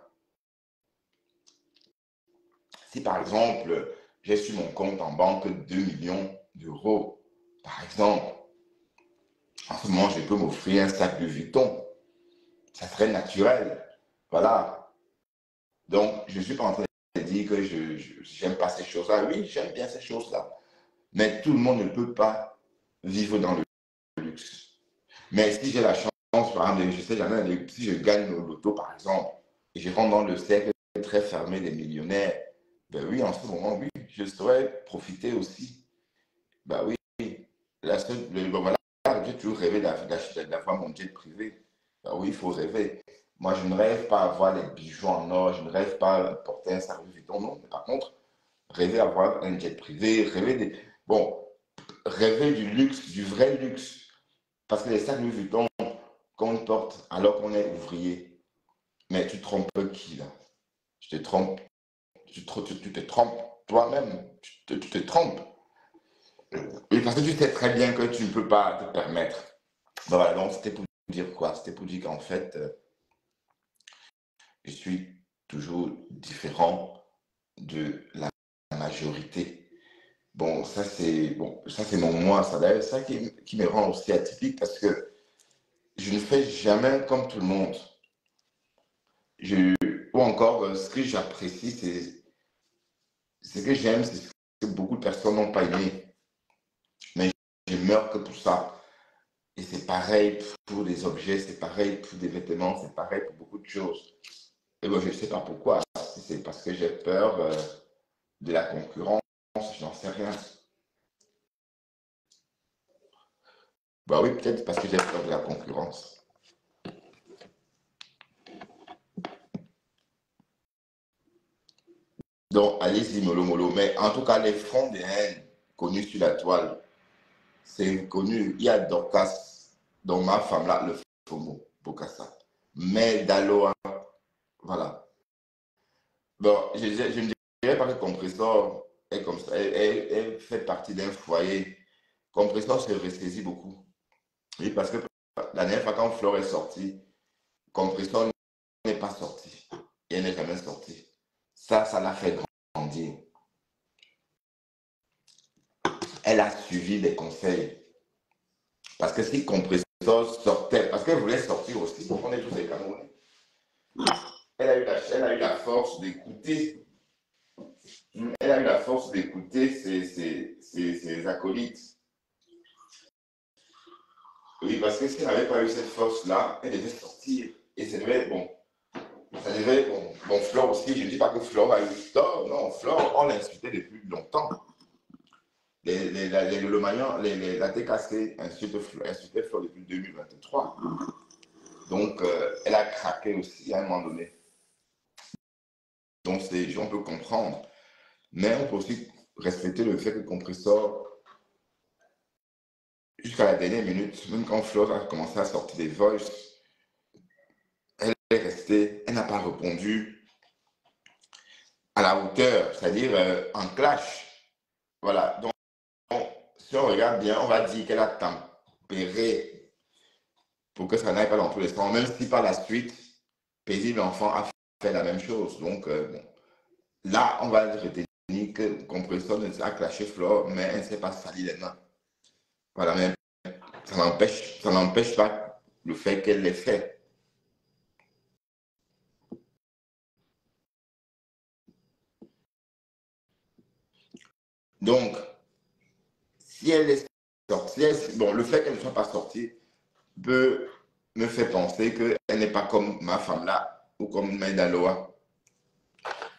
Si par exemple, j'ai sur mon compte en banque 2 millions d'euros, par exemple, en ce moment, je peux m'offrir un sac Louis Vuitton. Ça serait naturel. Voilà. Donc, je ne suis pas en train de dire que je n'aime pas ces choses-là. Oui, j'aime bien ces choses-là. Mais tout le monde ne peut pas vivre dans le luxe. Mais si j'ai la chance, par exemple, je sais jamais, si je gagne au loto, par exemple, et je rentre dans le cercle très fermé des millionnaires, ben oui, en ce moment, oui, je saurais profiter aussi. Ben oui, voilà, j'ai toujours rêvé d'avoir mon jet privé. Ben oui, il faut rêver. Moi, je ne rêve pas avoir les bijoux en or, je ne rêve pas porter un service Vuitton, non. Mais par contre, rêver d'avoir un jet privé, bon, rêver du luxe, du vrai luxe. Parce que les sacs Louis Vuitton qu'on porte alors qu'on est ouvrier, mais tu trompes qui là? Tu te trompes, tu te trompes toi-même, tu te trompes. Oui, parce que tu sais très bien que tu ne peux pas te permettre. Ben voilà, donc c'était pour dire quoi? C'était pour dire qu'en fait, je suis toujours différent de la majorité. Bon, ça c'est mon moi, ça d'ailleurs, ça qui me rend aussi atypique parce que je ne fais jamais comme tout le monde. Ou encore, ce que j'apprécie, ce que j'aime, c'est ce que beaucoup de personnes n'ont pas aimé. Mais je meurs que pour ça. Et c'est pareil pour les objets, c'est pareil pour des vêtements, c'est pareil pour beaucoup de choses. Et bon, je ne sais pas pourquoi. Si c'est parce que j'ai peur de la concurrence, je n'en sais rien. Bah oui, peut-être parce que j'ai peur de la concurrence. Donc, allez-y, mollo, mollo. Mais en tout cas, les fronts des haines connus sur la toile, c'est connu. Il y a Dorcas, donc ma femme là, le FOMO, Bokassa. Mais Daloa, voilà. Bon, je ne dirais pas que Compressor est comme ça. Elle fait partie d'un foyer. Compressor se ressaisit beaucoup. Oui, parce que la dernière fois quand Flore est sortie, Compressor n'est pas sorti. Et elle n'est jamais sortie. Ça l'a fait grandir. Elle a suivi les conseils. Parce que si Compressor sortait, parce qu'elle voulait sortir aussi, on est tous des Camerounais. Elle a eu la force d'écouter. Elle a eu la force d'écouter ses acolytes. Oui, parce que si elle n'avait pas eu cette force-là, elle devait sortir. Et ça devait, bon, Flore aussi, je ne dis pas que Flore a eu tort, non, Flore, on l'insultait depuis longtemps. Le Mayan, la TKC insultait Flore depuis 2023. Donc, elle a craqué aussi à un moment donné. Donc, on peut comprendre. Mais on peut aussi respecter le fait que Compressor, jusqu'à la dernière minute, même quand Flore a commencé à sortir des voices, elle est restée, elle n'a pas répondu à la hauteur, c'est-à-dire en clash. Voilà. Donc, si on regarde bien, on va dire qu'elle a tempéré pour que ça n'aille pas dans tous les sens, même si par la suite, Paisible Enfant a fait la même chose. Donc, bon. Là, on va retenir que Compressor a clashé Flore, mais elle ne s'est pas sali les mains. Voilà, mais ça n'empêche pas le fait qu'elle l'ait fait. Donc, si elle est sortie, bon, le fait qu'elle ne soit pas sortie peut me faire penser qu'elle n'est pas comme ma femme là ou comme Medaloa.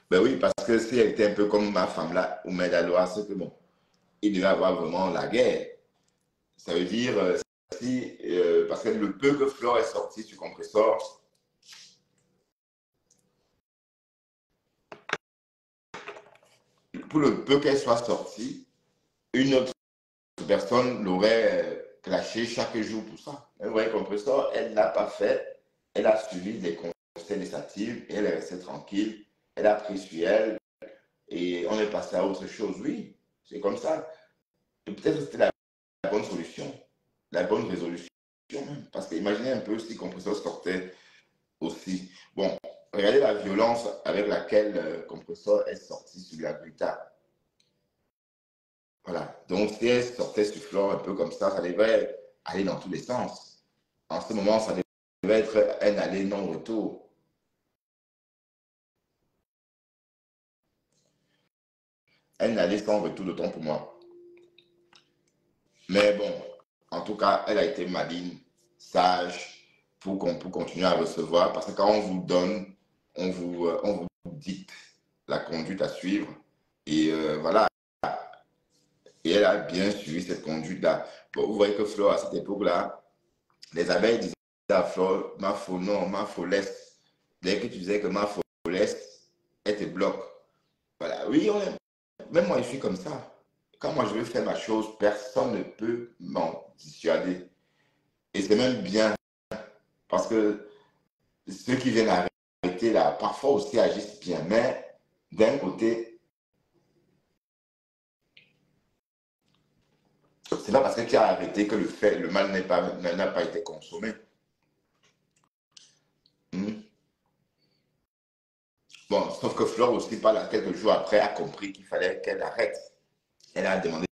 Ben oui, parce que si elle était un peu comme ma femme là ou Medaloa, c'est que bon, il devait avoir vraiment la guerre. Ça veut dire, parce que le peu que Flore est sorti sur Compressor, pour le peu qu'elle soit sortie, une autre personne l'aurait clashé chaque jour pour ça. Vous voyez, Compressor, elle n'a pas fait, elle a suivi les conseils de sa team et elle est restée tranquille, elle a pris sur elle et on est passé à autre chose. Oui, c'est comme ça. Et peut-être que c'était la bonne solution, la bonne résolution même. Parce que imaginez un peu si Compressor sortait aussi. Bon, regardez la violence avec laquelle Compressor est sorti sur la Gluta. Voilà. Donc, si elle sortait sur Flore un peu comme ça devait aller dans tous les sens. En ce moment, ça devait être un aller non-retour. Un aller sans retour de temps pour moi. Mais bon, en tout cas, elle a été maligne, sage, pour continuer à recevoir. Parce que quand on vous donne, on vous dicte la conduite à suivre. Et voilà. Et elle a bien suivi cette conduite-là. Bon, vous voyez que Flore, à cette époque-là, les abeilles disaient à Flore, ma faux non, ma faux laisse. Dès que tu disais que ma faux laisse, elle te bloque. Voilà. Oui, même moi, je suis comme ça. Quand moi, je veux faire ma chose, personne ne peut m'en dissuader. Et c'est même bien, parce que ceux qui viennent arrêter là, parfois aussi agissent bien. Mais d'un côté, c'est pas parce que tu as arrêté que le mal n'a pas été consommé. Bon, sauf que Flore aussi, quelques jours après, a compris qu'il fallait qu'elle arrête. Elle a demandé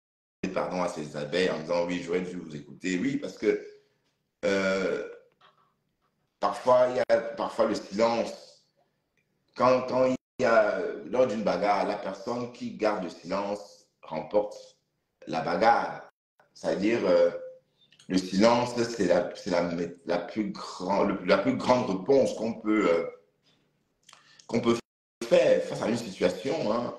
pardon à ses abeilles en disant oui, j'aurais dû vous écouter. Oui, parce que parfois, il y a le silence. Quand il y a, lors d'une bagarre, la personne qui garde le silence remporte la bagarre. C'est-à-dire, le silence, c'est la plus grande réponse qu'on peut faire face à une situation. Hein.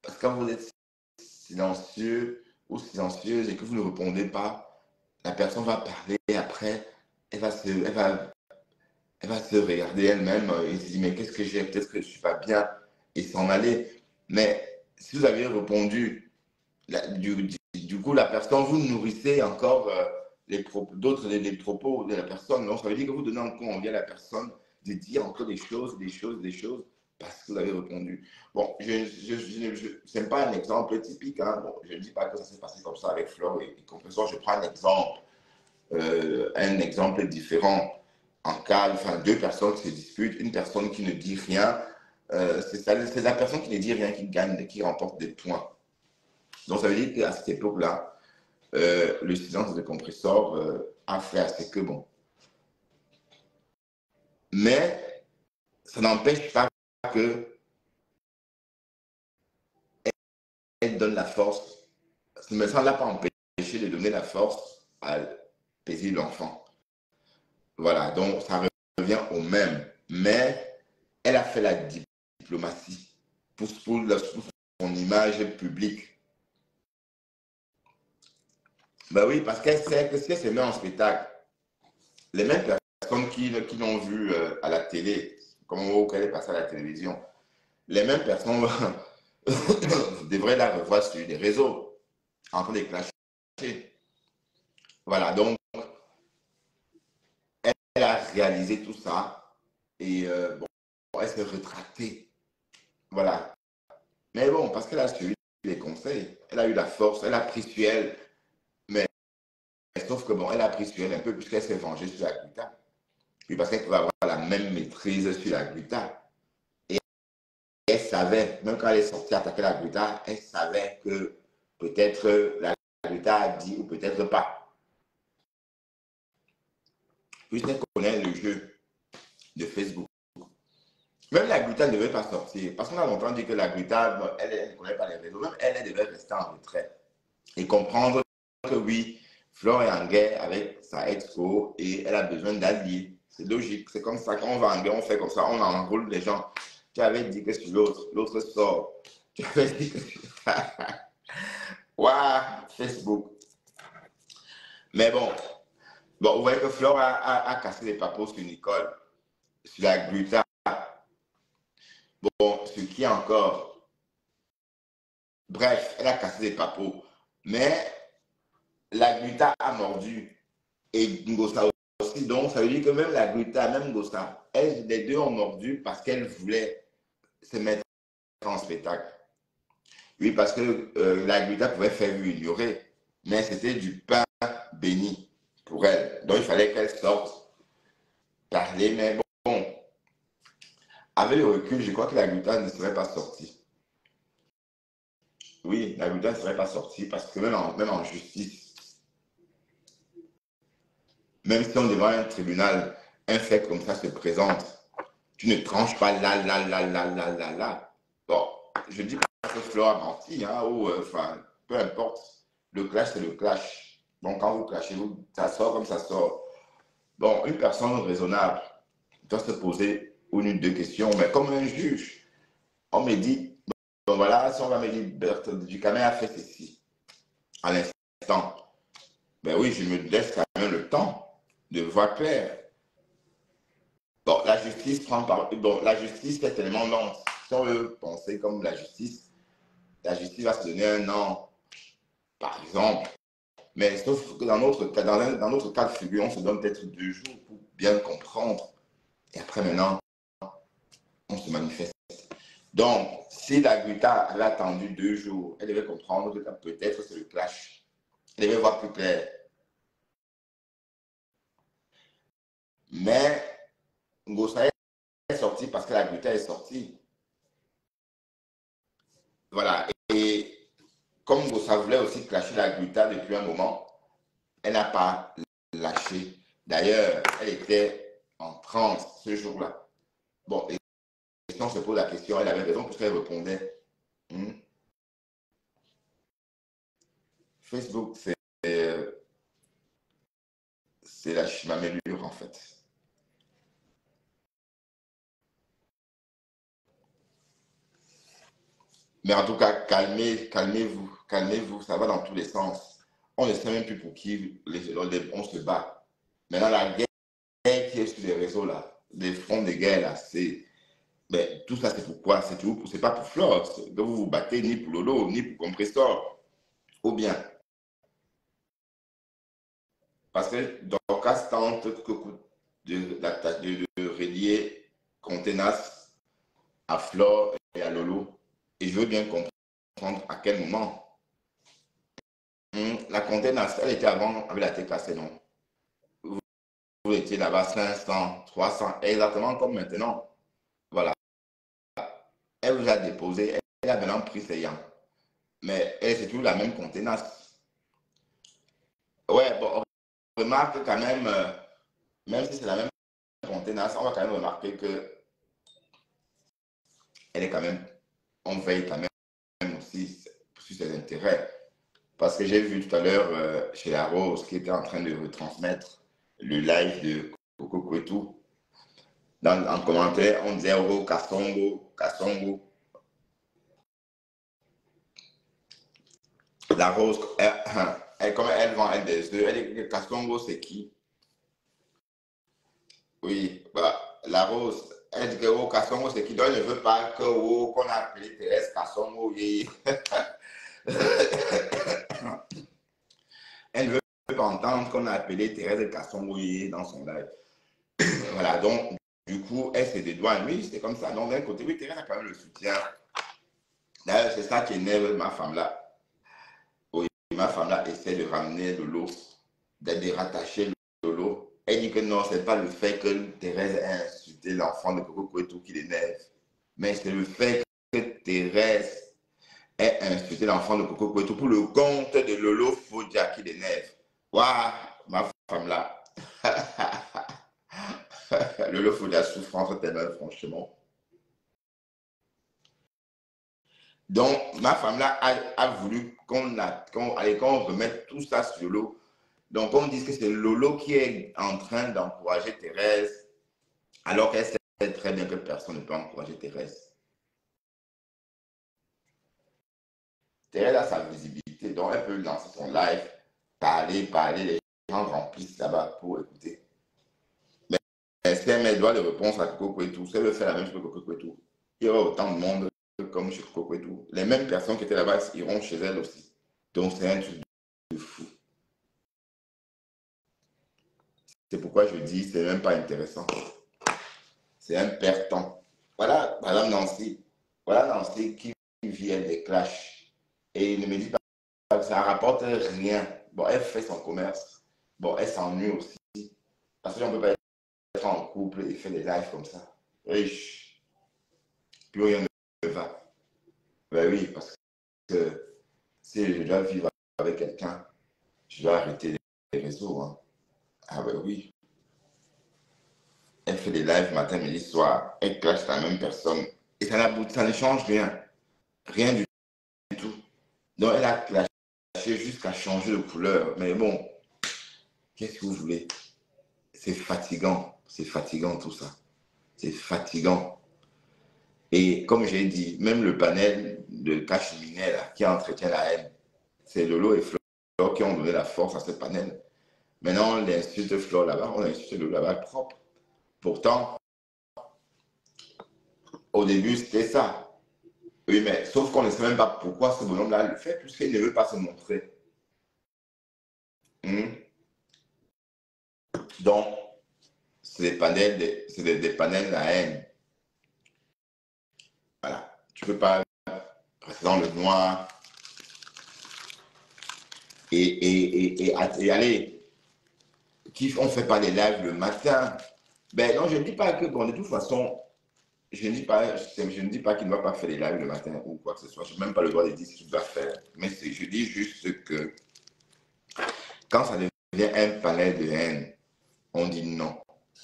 Parce que quand vous êtes silencieux ou silencieuse et que vous ne répondez pas, la personne va parler après, elle va se regarder elle-même et se dire mais qu'est-ce que j'ai, peut-être que je ne suis pas bien et s'en aller. Mais si vous avez répondu, du coup la personne, vous nourrissez encore les propos de la personne. Donc ça veut dire que vous donnez encore envie à la personne de dire encore des choses parce que vous avez répondu. Bon, ce n'est pas un exemple typique. Hein. Bon, je ne dis pas que ça s'est passé comme ça avec Flore et Compressor. Je prends un exemple différent. En cas, deux personnes qui se disputent, une personne qui ne dit rien, c'est la personne qui ne dit rien qui gagne, qui remporte des points. Donc ça veut dire qu'à cette époque-là, le silence de Compressor a fait assez que bon. Mais ça n'empêche pas que elle donne la force. Mais ça ne l'a pas empêché de donner la force à paisible l'enfant. Voilà, donc ça revient au même. Mais elle a fait la diplomatie pour son image publique. Ben oui, parce qu'elle sait que si elle se met en spectacle, les mêmes personnes qui l'ont vue à la télé, comme qu'elle est passée à la télévision, les mêmes personnes devraient la revoir sur les réseaux, en train de clasher. Voilà, donc, elle a réalisé tout ça et elle s'est rétractée. Voilà. Mais bon, parce qu'elle a suivi les conseils, elle a eu la force, elle a pris sur elle, mais sauf que bon, elle a pris sur elle un peu puisqu'elle s'est vengée sur la Gluta. Puis parce qu'elle pouvait avoir la même maîtrise sur la Gluta. Et elle savait, même quand elle est sortie attaquer la Gluta, elle savait que peut-être la Gluta a dit ou peut-être pas. Puisqu'elle connaît le jeu de Facebook. Même la Gluta ne devait pas sortir. Parce qu'on a longtemps dit que la Gluta, elle ne connaît pas les réseaux. Même elle devait rester en retrait. Et comprendre que oui, Flore est en guerre avec sa ex-co et elle a besoin d'alliés. C'est logique. C'est comme ça. Quand on va en guerre, on fait comme ça. On enrôle les gens. Tu avais dit que sur l'autre sort. Tu avais dit que... Waouh, Facebook. Mais bon, vous voyez que Flore a cassé les papos sur Nicole, sur la gluta. Bon, ce qui est encore. Bref, elle a cassé les papos. Mais la gluta a mordu. Et Ngosa aussi. Donc, ça veut dire que même la gluta, même Ngosa, les deux ont mordu parce qu'elles voulaient se mettre en spectacle. Oui, parce que la gluta pouvait faire ignorer. Mais c'était du pain béni pour elle. Donc, il fallait qu'elle sorte parler. Mais bon, avec le recul, je crois que la gluta ne serait pas sortie. Oui, la gluta ne serait pas sortie parce que même en justice, même si on devant un tribunal, un fait comme ça se présente, tu ne tranches pas là. Bon, je dis pas que Flore a menti, hein, ou enfin, peu importe. Le clash, c'est le clash. Donc, quand vous clashez, ça sort comme ça sort. Bon, une personne raisonnable doit se poser une ou deux questions, mais comme un juge, on me dit, bon voilà, si on va me dire, Bertrand Ducamet a fait ceci à l'instant, ben oui, je me laisse quand même le temps de voir clair. Bon, la justice la justice est tellement lente. Si on veut penser comme la justice va se donner un an, par exemple. Mais sauf que dans notre cas de figure, on se donne peut-être 2 jours pour bien comprendre. Et après, maintenant, on se manifeste. Donc, si la Gluta avait attendu 2 jours, elle devait comprendre que peut-être c'est le clash. Elle devait voir plus clair. Mais Ngosa est sorti parce que la Gluta est sortie. Voilà. Et comme Ngosa voulait aussi clasher la Gluta depuis un moment, elle n'a pas lâché. D'ailleurs, elle était en transe ce jour-là. Bon, et si on se pose la question, elle avait raison puisqu'elle répondait. Facebook, c'est la chimamélure en fait. Mais en tout cas, calmez-vous, ça va dans tous les sens. On ne sait même plus pour qui on se bat. Maintenant, la guerre qui est sur les réseaux là, les fronts de guerre là, mais tout ça c'est pourquoi? C'est pas pour Flore que vous vous battez ni pour Lolo, ni pour Compressor. Ou bien, parce que Dorcas tente de relier Contenas à Flore et à Lolo. Et je veux bien comprendre à quel moment. La Contenas, elle était avant avec la tête cassée, non? Vous étiez là-bas 500, 300, exactement comme maintenant. Voilà. Elle vous a déposé, elle a maintenant pris ses yams. Mais elle, c'est toujours la même Contenas. Ouais, bon, on remarque quand même si c'est la même Contenas, on va quand même remarquer que elle est quand même, on veille quand même aussi sur ses intérêts. Parce que j'ai vu tout à l'heure chez La Rose qui était en train de retransmettre le live de Coco Kwetu. En commentaire, on disait oh, Kasongo. La Rose, comme elle vend elle des œufs, elle dit Kasongo c'est qui? Oui, bah, La Rose, elle dit que oh, Kasongo c'est qui? Donc elle ne veut pas que oh, qu'on a appelé Thérèse Kasongo. Elle ne veut pas entendre qu'on a appelé Thérèse Kasongo dans son live. Voilà, donc du coup, elle se dédouane. Oui, c'est comme ça. Donc d'un côté, oui, Thérèse a quand même le soutien. D'ailleurs, c'est ça qui énerve ma femme là. Oui, ma femme là essaie de ramener Lolo, de rattacher Lolo. Elle dit que non, c'est pas le fait que Thérèse ait insulté l'enfant de Coco Kwetu qui l'énerve. Mais c'est le fait que Thérèse ait insulté l'enfant de Coco Kwetu pour le compte de Lolo Fodia qui l'énerve. Waouh, ma femme là. Lolo Fodia souffre entre tes mains, franchement. Donc, ma femme là a voulu qu'on remette tout ça sur Lolo. Donc, on dit que c'est Lolo qui est en train d'encourager Thérèse, alors qu'elle sait très bien que personne ne peut encourager Thérèse. Thérèse a sa visibilité, donc elle peut lancer son live, parler, les remplissent là-bas pour écouter. Mais si elle met le droit de réponse à Coco et tout, si elle veut faire la même chose que Coco et tout, il y aura autant de monde comme chez Coco et tout. Les mêmes personnes qui étaient là-bas iront chez elle aussi. Donc c'est un truc de fou. C'est pourquoi je dis, c'est même pas intéressant. C'est un perd-temps. Voilà, Madame Nancy. Voilà Nancy qui vient des clashs. Et il ne me dit pas que ça rapporte rien. Bon, elle fait son commerce. Bon, elle s'ennuie aussi. Parce qu'on ne peut pas être en couple et faire des lives comme ça. Riche. Plus rien ne va. Ben oui, parce que si je dois vivre avec quelqu'un, je dois arrêter les réseaux. Hein. Ah ben oui. Elle fait des lives matin, midi, soir. Elle clash la même personne. Et ça ne change rien. Rien du tout. Donc elle a clashé jusqu'à changer de couleur. Mais bon, qu'est-ce que vous voulez? C'est fatigant. C'est fatigant tout ça. C'est fatigant. Et comme j'ai dit, même le panel de Cacheminet qui entretient la haine, c'est Lolo et Flore qui ont donné la force à ce panel. Maintenant, on insulte Flore là-bas, on insulte Lolo là-bas propre. Pourtant, au début, c'était ça. Oui, mais sauf qu'on ne sait même pas pourquoi ce bonhomme-là le fait, puisqu'il ne veut pas se montrer. Donc, c'est des panels, des panels à haine. Voilà. Tu ne peux pas rester dans le noir et aller. On ne fait pas des lives le matin. Ben non, je ne dis pas que, bon, de toute façon, je ne dis pas qu'il ne va pas faire des lives le matin ou quoi que ce soit. Je n'ai même pas le droit de dire ce qu'il doit faire. Mais je dis juste que quand ça devient un panel de haine, on dit non.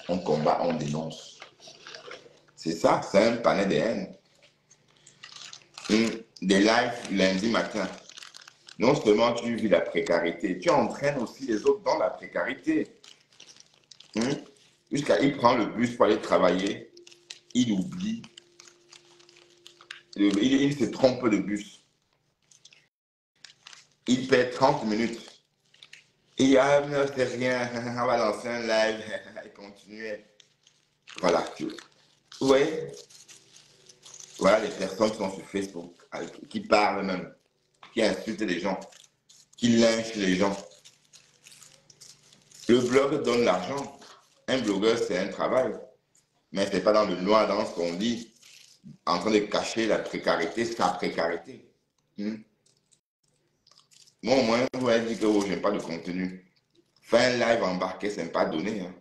On combat, on dénonce. C'est ça, c'est un panel de haine. Des lives lundi matin. Non seulement tu vis la précarité, tu entraînes aussi les autres dans la précarité. Jusqu'à il prend le bus pour aller travailler, il oublie. Il se trompe de bus. Il perd 30 minutes. Et non, c'est rien, on va lancer un live et continuer. Voilà. Vous voyez? Voilà les personnes qui sont sur Facebook, qui parlent même, qui insultent les gens, qui lynchent les gens. Le blog donne l'argent. Un blogueur, c'est un travail. Mais ce n'est pas dans le noir, dans ce qu'on dit, en train de cacher la précarité, sa précarité. Moi, au moins, vous avez dit que je n'ai pas de contenu. Faire un live embarqué, ce n'est pas donné. Hein.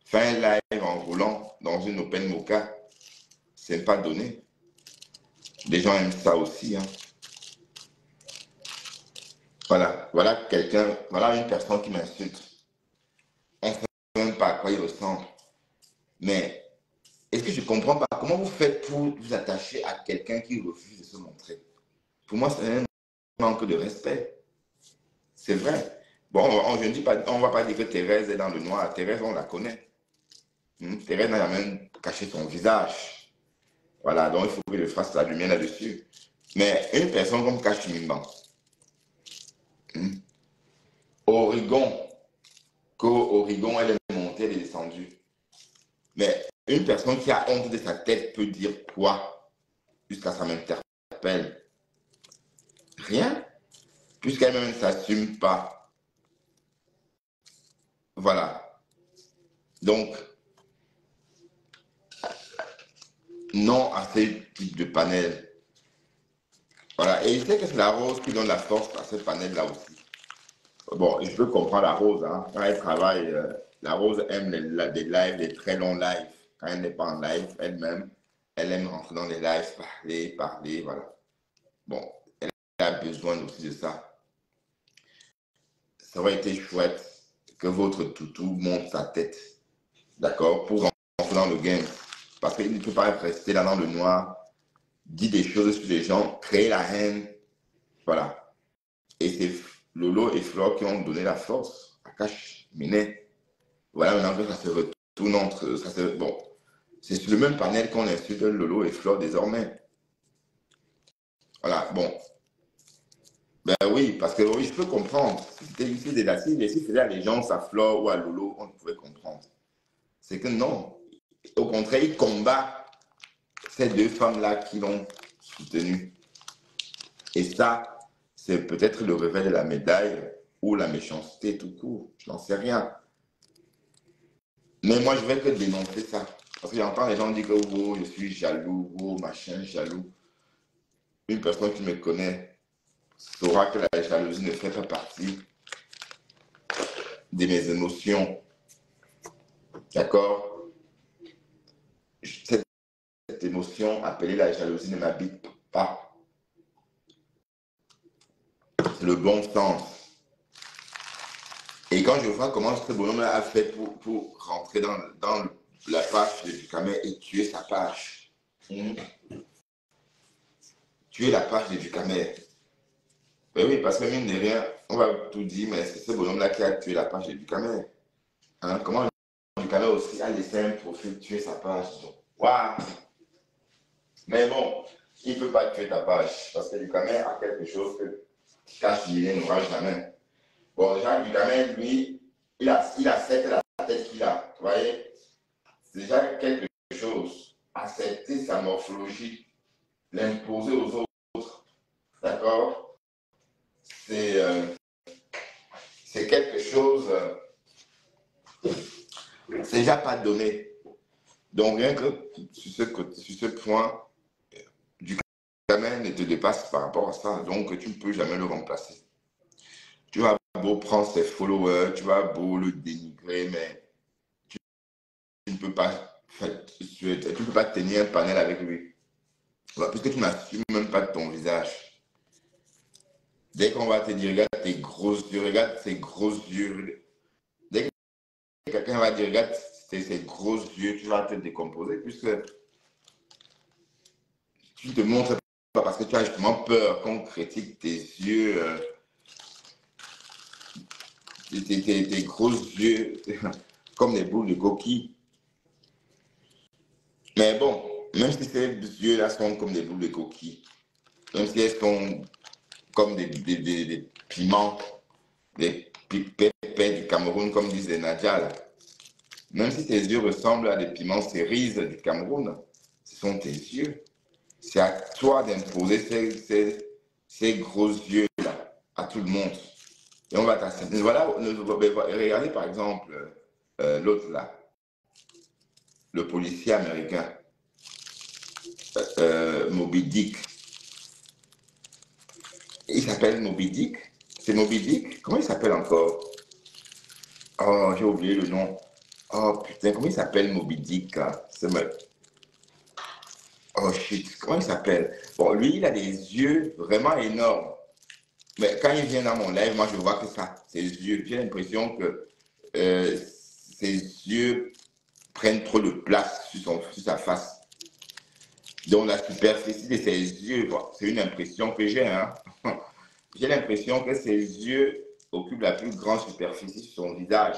Faire un live en roulant dans une Open Mocha, ce n'est pas donné. Les gens aiment ça aussi. Hein. Voilà quelqu'un, voilà une personne qui m'insulte. On ne sait même pas à quoi il ressemble. Mais est-ce que je ne comprends pas comment vous faites pour vous attacher à quelqu'un qui refuse de se montrer? Pour moi, c'est un manque de respect. C'est vrai. Bon, je ne dis pas, on ne va pas dire que Thérèse est dans le noir. Thérèse, on la connaît. Thérèse n'a jamais caché son visage. Voilà, donc il faut que je fasse la lumière là-dessus. Mais une personne comme Kachimimban, Origon, qu'Origon, elle est montée, elle est descendue. Mais une personne qui a honte de sa tête peut dire quoi jusqu'à ça m'interpelle? Rien, puisqu'elle-même ne s'assume pas. Voilà. Donc, non à ces types de panels. Voilà. Et je sais que c'est la Rose qui donne la force à ce panel-là aussi. Bon, je peux comprendre la Rose. Hein. Quand elle travaille, la Rose aime des lives, des très longs lives. Quand elle n'est pas en live, elle-même, elle aime rentrer dans les lives, parler, voilà. Bon, elle a besoin aussi de ça. Ça aurait été chouette que votre toutou monte sa tête, d'accord, pour rentrer dans le game. Parce qu'il ne peut pas rester là dans le noir, dire des choses sur les gens, créer la haine. Voilà. Et c'est Lolo et Flore qui ont donné la force à Cacheminet. Voilà, maintenant que ça se retourne entre eux. Bon, c'est sur le même panel qu'on insulte Lolo et Flore désormais. Voilà, bon. Ben oui, parce que oui, je peux comprendre. Si c'était une fille de la cible, et si c'était allégeance à Flore ou à Lolo, on pouvait comprendre. C'est que non. Au contraire, il combat ces deux femmes-là qui l'ont soutenu. Et ça, c'est peut-être le revers de la médaille ou la méchanceté tout court. Je n'en sais rien. Mais moi, je vais que dénoncer ça. Parce que j'entends les gens dire que oh, je suis jaloux, oh, machin, jaloux. Une personne qui me connaît saura que la jalousie ne fait pas partie de mes émotions. D'accord? Cette émotion appelée la jalousie ne m'habite pas. C'est le bon sens. Et quand je vois comment ce bonhomme a fait pour rentrer dans la page du Camer et tuer sa page. Tuer la page du Camer. Ben oui, parce que mine de rien, on va tout dire, mais c'est ce bonhomme-là qui a tué la page du Camer. Hein? Comment du Camer aussi a laissé un profil tuer sa page? Waouh! Mais bon, il ne peut pas tuer ta page, parce que du Camer a quelque chose que Cache-Guillet n'aura jamais. Bon, déjà, du Camer, lui, il accepte la tête qu'il a. Vous voyez? C'est déjà quelque chose. Accepter sa morphologie, l'imposer aux autres. D'accord? C'est quelque chose. C'est déjà pas donné. Donc, rien que sur ce point, du Camer ne te dépasse par rapport à ça. Donc, tu ne peux jamais le remplacer. Tu vas beau prendre ses followers, tu vas beau le dénigrer, mais tu ne peux pas, tu ne peux pas tenir un panel avec lui. Puisque tu n'assumes même pas ton visage. Dès qu'on va te dire, regarde tes gros yeux, regarde tes gros yeux. Dès que quelqu'un va dire, regarde tes gros yeux, tu vas te décomposer, puisque tu ne te montres pas parce que tu as justement peur qu'on critique tes yeux, tes gros yeux, comme des boules de coquille. Mais bon, même si ces yeux-là sont comme des boules de coquille, même si elles sont comme des piments, des pépés du Cameroun, comme disent les Nadja, même si tes yeux ressemblent à des piments cerises du Cameroun, ce sont tes yeux. C'est à toi d'imposer ces gros yeux-là à tout le monde. Et on va t'accepter. Voilà, regardez par exemple l'autre là, le policier américain, Moby Dick. Il s'appelle Moby Dick. C'est Moby Dick? Comment il s'appelle encore? Oh, j'ai oublié le nom. Oh putain, comment il s'appelle Moby Dick? Oh shit, comment il s'appelle? Bon, lui, il a des yeux vraiment énormes. Mais quand il vient dans mon live, moi, je vois que ça, ses yeux, j'ai l'impression que ses yeux prennent trop de place sur sa face. Donc, la superficie de ses yeux, bon, c'est une impression que j'ai. Hein? J'ai l'impression que ses yeux occupent la plus grande superficie sur son visage.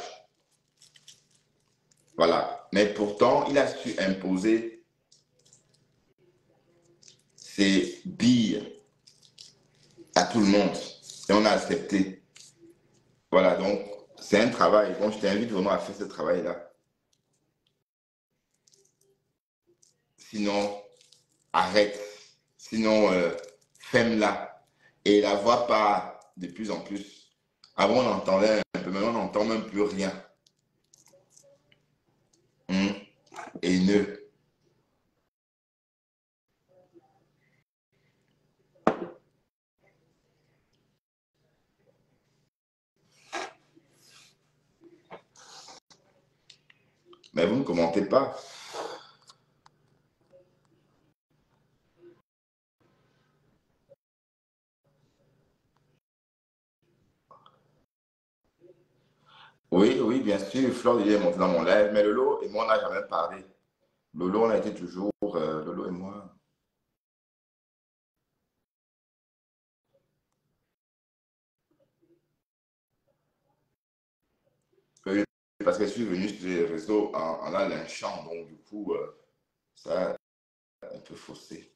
Voilà. Mais pourtant, il a su imposer ses billes à tout le monde. Et on a accepté. Voilà, donc c'est un travail. Bon, je t'invite vraiment à faire ce travail-là. Sinon, arrête. Sinon, fais-la. Et la voix pas de plus en plus. Avant, on entendait un peu, maintenant, on n'entend même plus rien. Haineux. Mais vous ne commentez pas. Oui, oui, bien sûr. Flore, il est monté dans mon live. Mais Lolo et moi, on n'a jamais parlé. Lolo, on a été toujours, Lolo et moi. Oui, parce que je suis venu sur les réseaux en la lynchant, donc du coup, ça a un peu faussé.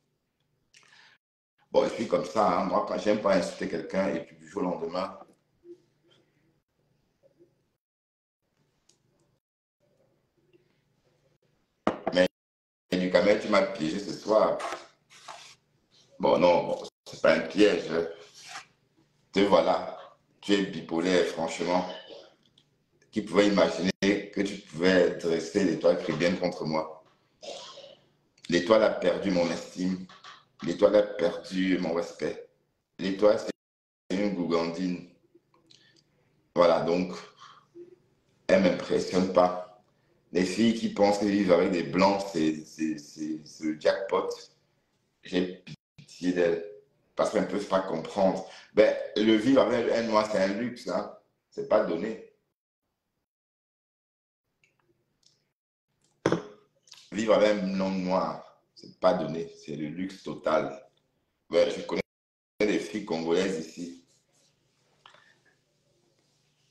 Bon, je suis comme ça, hein. Moi, quand j'aime pas insulter quelqu'un et puis du jour au lendemain, mais du camel, tu m'as piégé ce soir. Bon, non, bon, c'est pas un piège. Te voilà, tu es bipolaire, franchement. Qui pouvait imaginer que tu pouvais dresser l'étoile chrétienne contre moi? L'étoile a perdu mon estime. L'étoile a perdu mon respect. L'étoile, c'est une gougandine. Voilà, donc, elle ne m'impressionne pas. Les filles qui pensent qu'elles vivent avec des blancs, c'est le jackpot. J'ai pitié d'elles. Parce qu'elles ne peuvent pas comprendre. Ben, le vivre avec un noir, c'est un luxe. Hein? C'est pas donné. Vivre avec un blanc noir, c'est pas donné. C'est le luxe total. Ben, je connais des filles congolaises ici.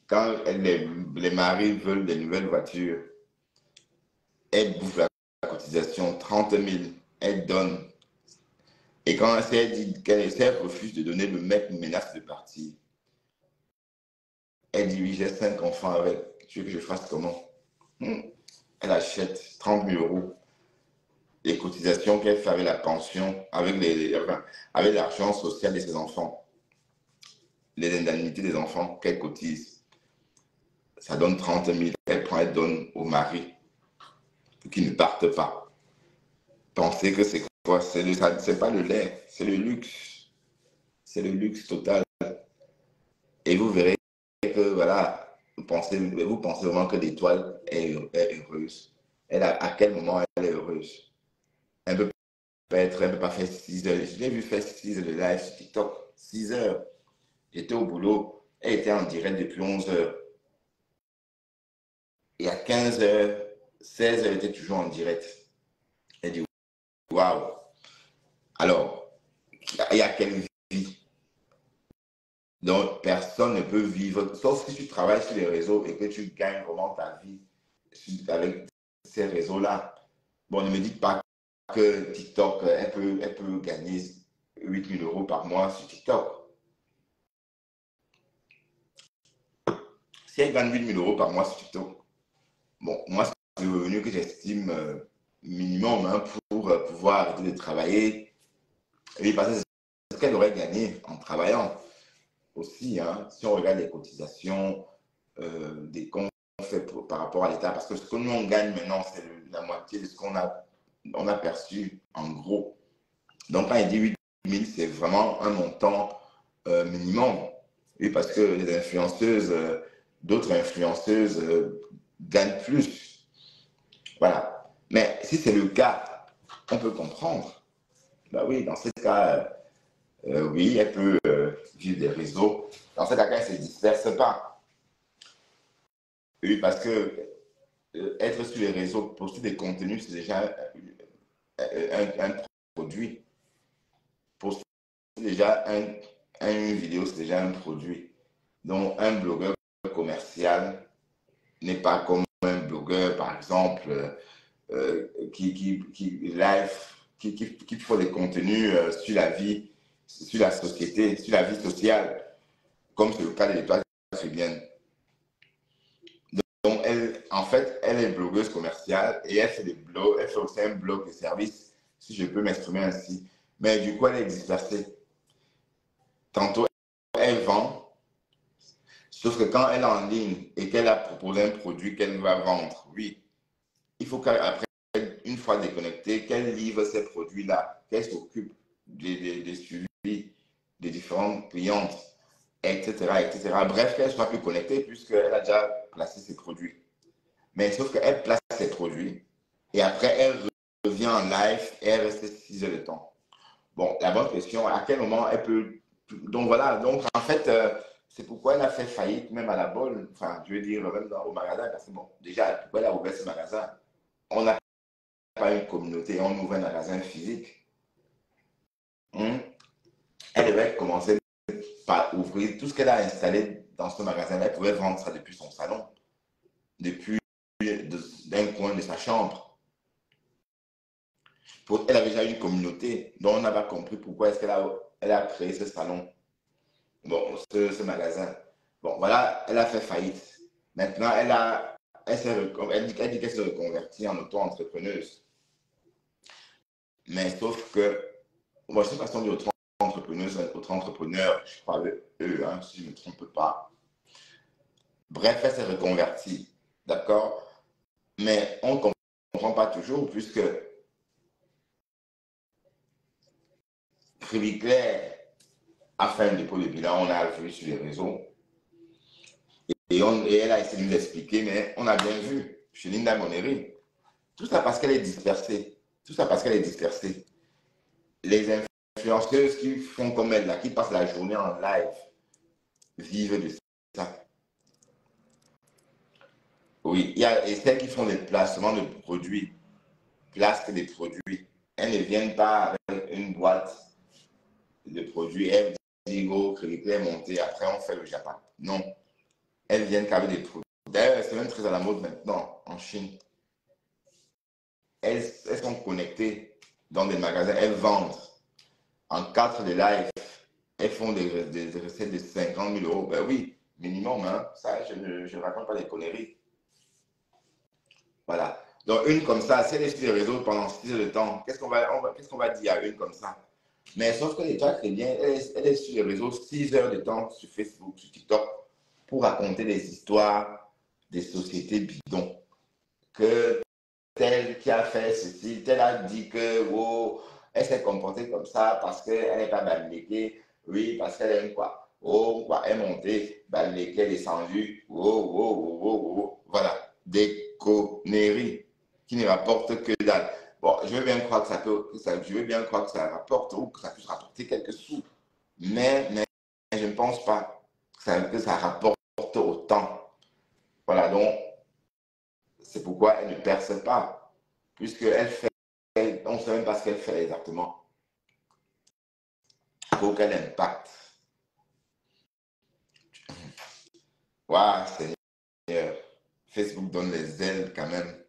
Quand les maris veulent des nouvelles voitures, elles bouffent la cotisation, 30 000, elles donnent. Et quand elle dit qu'elle refuse de donner, le mec menace de partir. Elle dit oui, j'ai 5 enfants avec. Tu veux que je fasse comment? Elle achète 30 000 euros. Les cotisations qu'elle fait avec la pension, avec l'argent social de ses enfants, les indemnités des enfants qu'elle cotise, ça donne 30 000. Elle prend, elle donne au mari pour qu'il ne parte pas. Pensez que c'est quoi? C'est pas le lait, c'est le luxe. C'est le luxe total. Et vous verrez que, voilà, vous pensez vraiment que l'étoile est heureuse. À quel moment elle est heureuse? Elle ne peut elle peut pas faire 6 heures. Je l'ai vu faire 6 heures de live sur TikTok. 6 heures. J'étais au boulot. Elle était en direct depuis 11 heures. Et à 15 heures, 16 heures, elle était toujours en direct. Elle dit, waouh. Alors, il y a quelle vie? Donc, personne ne peut vivre, sauf si tu travailles sur les réseaux et que tu gagnes vraiment ta vie avec ces réseaux-là. Bon, ne me dites pas que TikTok, elle peut gagner 8 000 euros par mois sur TikTok. Si elle gagne 8 000 euros par mois sur TikTok, bon, moi, c'est le revenu que j'estime minimum hein, pour pouvoir arrêter de travailler. Et parce que c'est ce qu'elle aurait gagné en travaillant aussi. Hein, si on regarde les cotisations, des comptes fait par rapport à l'État, parce que ce que nous on gagne maintenant, c'est la moitié de ce qu'on a perçu en gros. Donc quand il dit 8 000, c'est vraiment un montant minimum. Oui, parce que les influenceuses, d'autres influenceuses gagnent plus. Voilà. Mais si c'est le cas, on peut comprendre. Ben oui, dans ce cas, oui, elle peut vivre des réseaux. Dans ce cas, elle ne se disperse pas. Oui, parce que être sur les réseaux, poster des contenus, c'est déjà un produit. Poster déjà une vidéo, c'est déjà un produit. Donc, un blogueur commercial n'est pas comme un blogueur, par exemple, qui live, qui fait des contenus sur la vie, sur la société, sur la vie sociale, comme c'est le cas de l'étoile chrétienne. Donc, en fait, elle est blogueuse commerciale et elle fait des blogs, elle fait aussi un blog de service, si je peux m'exprimer ainsi. Mais du coup, elle est dispersée. Tantôt, elle vend, sauf que quand elle est en ligne et qu'elle a proposé un produit qu'elle va vendre, oui, il faut qu'après, une fois déconnectée, qu'elle livre ces produits-là, qu'elle s'occupe des suivis des différentes clientes, etc., etc. Bref, qu'elle soit plus connectée puisqu'elle a déjà placé ses produits. Mais sauf qu'elle place ses produits et après, elle revient en live et elle reste 6 heures de temps. Bon, la bonne question, à quel moment elle peut... Donc voilà, donc en fait, c'est pourquoi elle a fait faillite même à la Bolle, enfin, je veux dire, même au magasin, parce que bon, déjà, pourquoi elle a ouvert ce magasin? On n'a pas une communauté, on ouvre un magasin physique. Elle devait commencer par ouvrir tout ce qu'elle a installé dans ce magasin-là. Elle pouvait vendre ça depuis son salon, depuis d'un coin de sa chambre. Elle avait déjà une communauté, donc on n'a pas compris pourquoi est-ce qu'elle a elle a créé ce salon, bon, ce magasin. Bon, voilà, elle a fait faillite. Maintenant, elle dit qu'elle se reconvertit en auto-entrepreneuse. Mais sauf que, moi, je ne sais pas si on dit auto-entrepreneuse, auto-entrepreneur, je crois eux, hein, si je ne me trompe pas. Bref, elle s'est reconvertie, d'accord? Mais on ne comprend pas toujours, puisque Crédit Clair a fait un dépôt de bilan, on a vu sur les réseaux. Et elle a essayé de nous expliquer, mais on a bien vu, chez Linda Monnery, tout ça parce qu'elle est dispersée. Tout ça parce qu'elle est dispersée. Les influenceuses qui font comme elle, là, qui passent la journée en live, vivent de ça. Oui, il y a et celles qui font des placements de produits, placent des produits. Elles ne viennent pas avec une boîte de produits. Elles disent, oh, Crédit Clair est monté, après on fait le Japon. Non. Elles viennent qu'avec des produits. D'ailleurs, c'est même très à la mode maintenant en Chine. Elles sont connectées dans des magasins, elles vendent en 4 de live. Elles font des recettes de 50 000 euros. Ben oui, minimum, hein. Ça, je ne raconte pas des conneries. Voilà. Donc, une comme ça, si elle est sur les réseaux pendant 6 heures de temps, qu'est-ce qu'on va dire à une comme ça? Mais sauf que l'État très bien, elle est sur les réseaux 6 heures de temps sur Facebook, sur TikTok, pour raconter des histoires des sociétés bidons. Que tel qui a fait ceci, tel a dit que, oh, elle s'est comportée comme ça parce qu'elle n'est pas balaquée, oui, parce qu'elle aime quoi, oh, quoi, elle est montée, balaquée, descendue, oh, oh, oh, oh, oh, voilà, des conneries qui ne rapportent que dalle. Bon, je veux bien croire que je veux bien croire que ça rapporte ou que ça puisse rapporter quelques sous, mais je ne pense pas que ça rapporte autant. Voilà, donc, c'est pourquoi elle ne perce pas, puisqu'elle fait, on ne sait même pas ce qu'elle fait exactement. Pour qu'elle impacte. Waouh, Seigneur, Facebook donne les ailes quand même.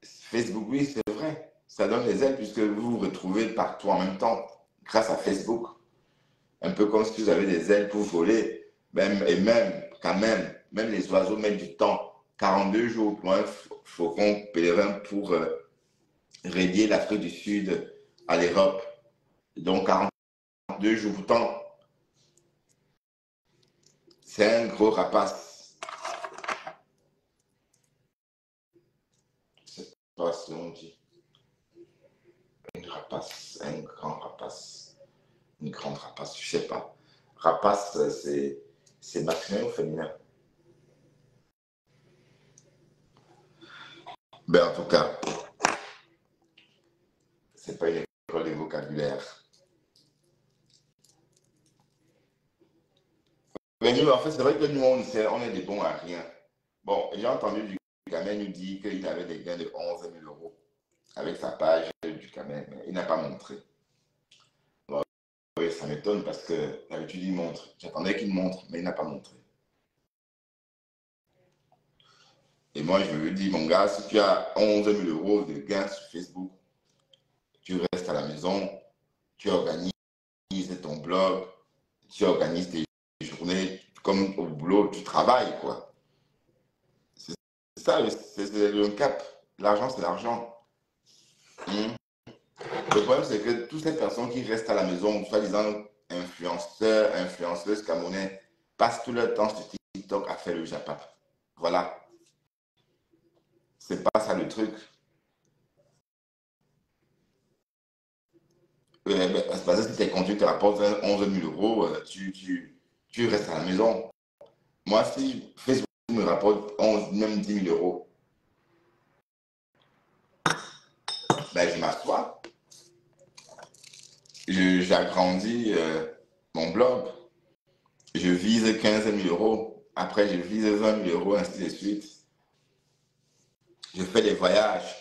Facebook, oui, c'est vrai, ça donne les ailes puisque vous vous retrouvez partout en même temps, grâce à Facebook. Un peu comme si vous avez des ailes pour voler, même les oiseaux mettent du temps. 42 jours pour un faucon pèlerin pour radier l'Afrique du Sud à l'Europe. Donc 42 jours, pourtant, c'est un gros rapace. Je ne sais pas si on dit. Une rapace, un grand rapace. Une grande rapace, je ne sais pas. Rapace, c'est masculin ou féminin? Ben, en tout cas, c'est pas une école de vocabulaire. Mais nous, en fait, c'est vrai que nous, on est des bons à rien. Bon, j'ai entendu du Ducamel nous dire qu'il avait des gains de 11 000 euros avec sa page du Ducamel, mais il n'a pas montré. Bon, oui, ça m'étonne parce que d'habitude, il montre. J'attendais qu'il montre, mais il n'a pas montré. Et moi, je lui dis, mon gars, si tu as 11 000 euros de gains sur Facebook, tu restes à la maison, tu organises ton blog, tu organises tes journées, comme au boulot, tu travailles, quoi. C'est ça, c'est le cap. L'argent, c'est l'argent. Le problème, c'est que toutes ces personnes qui restent à la maison, soi-disant influenceurs, influenceuses camerounais, passent tout leur temps sur TikTok à faire le Japon. Voilà. C'est pas ça le truc. C'est parce que si tes contenus te rapportent 11 000 euros, tu restes à la maison. Moi, si Facebook me rapporte 11, même 10 000 euros, ben, je m'assois. J'agrandis mon blog. Je vise 15 000 euros. Après, je vise 20 000 euros, ainsi de suite. Je fais des voyages.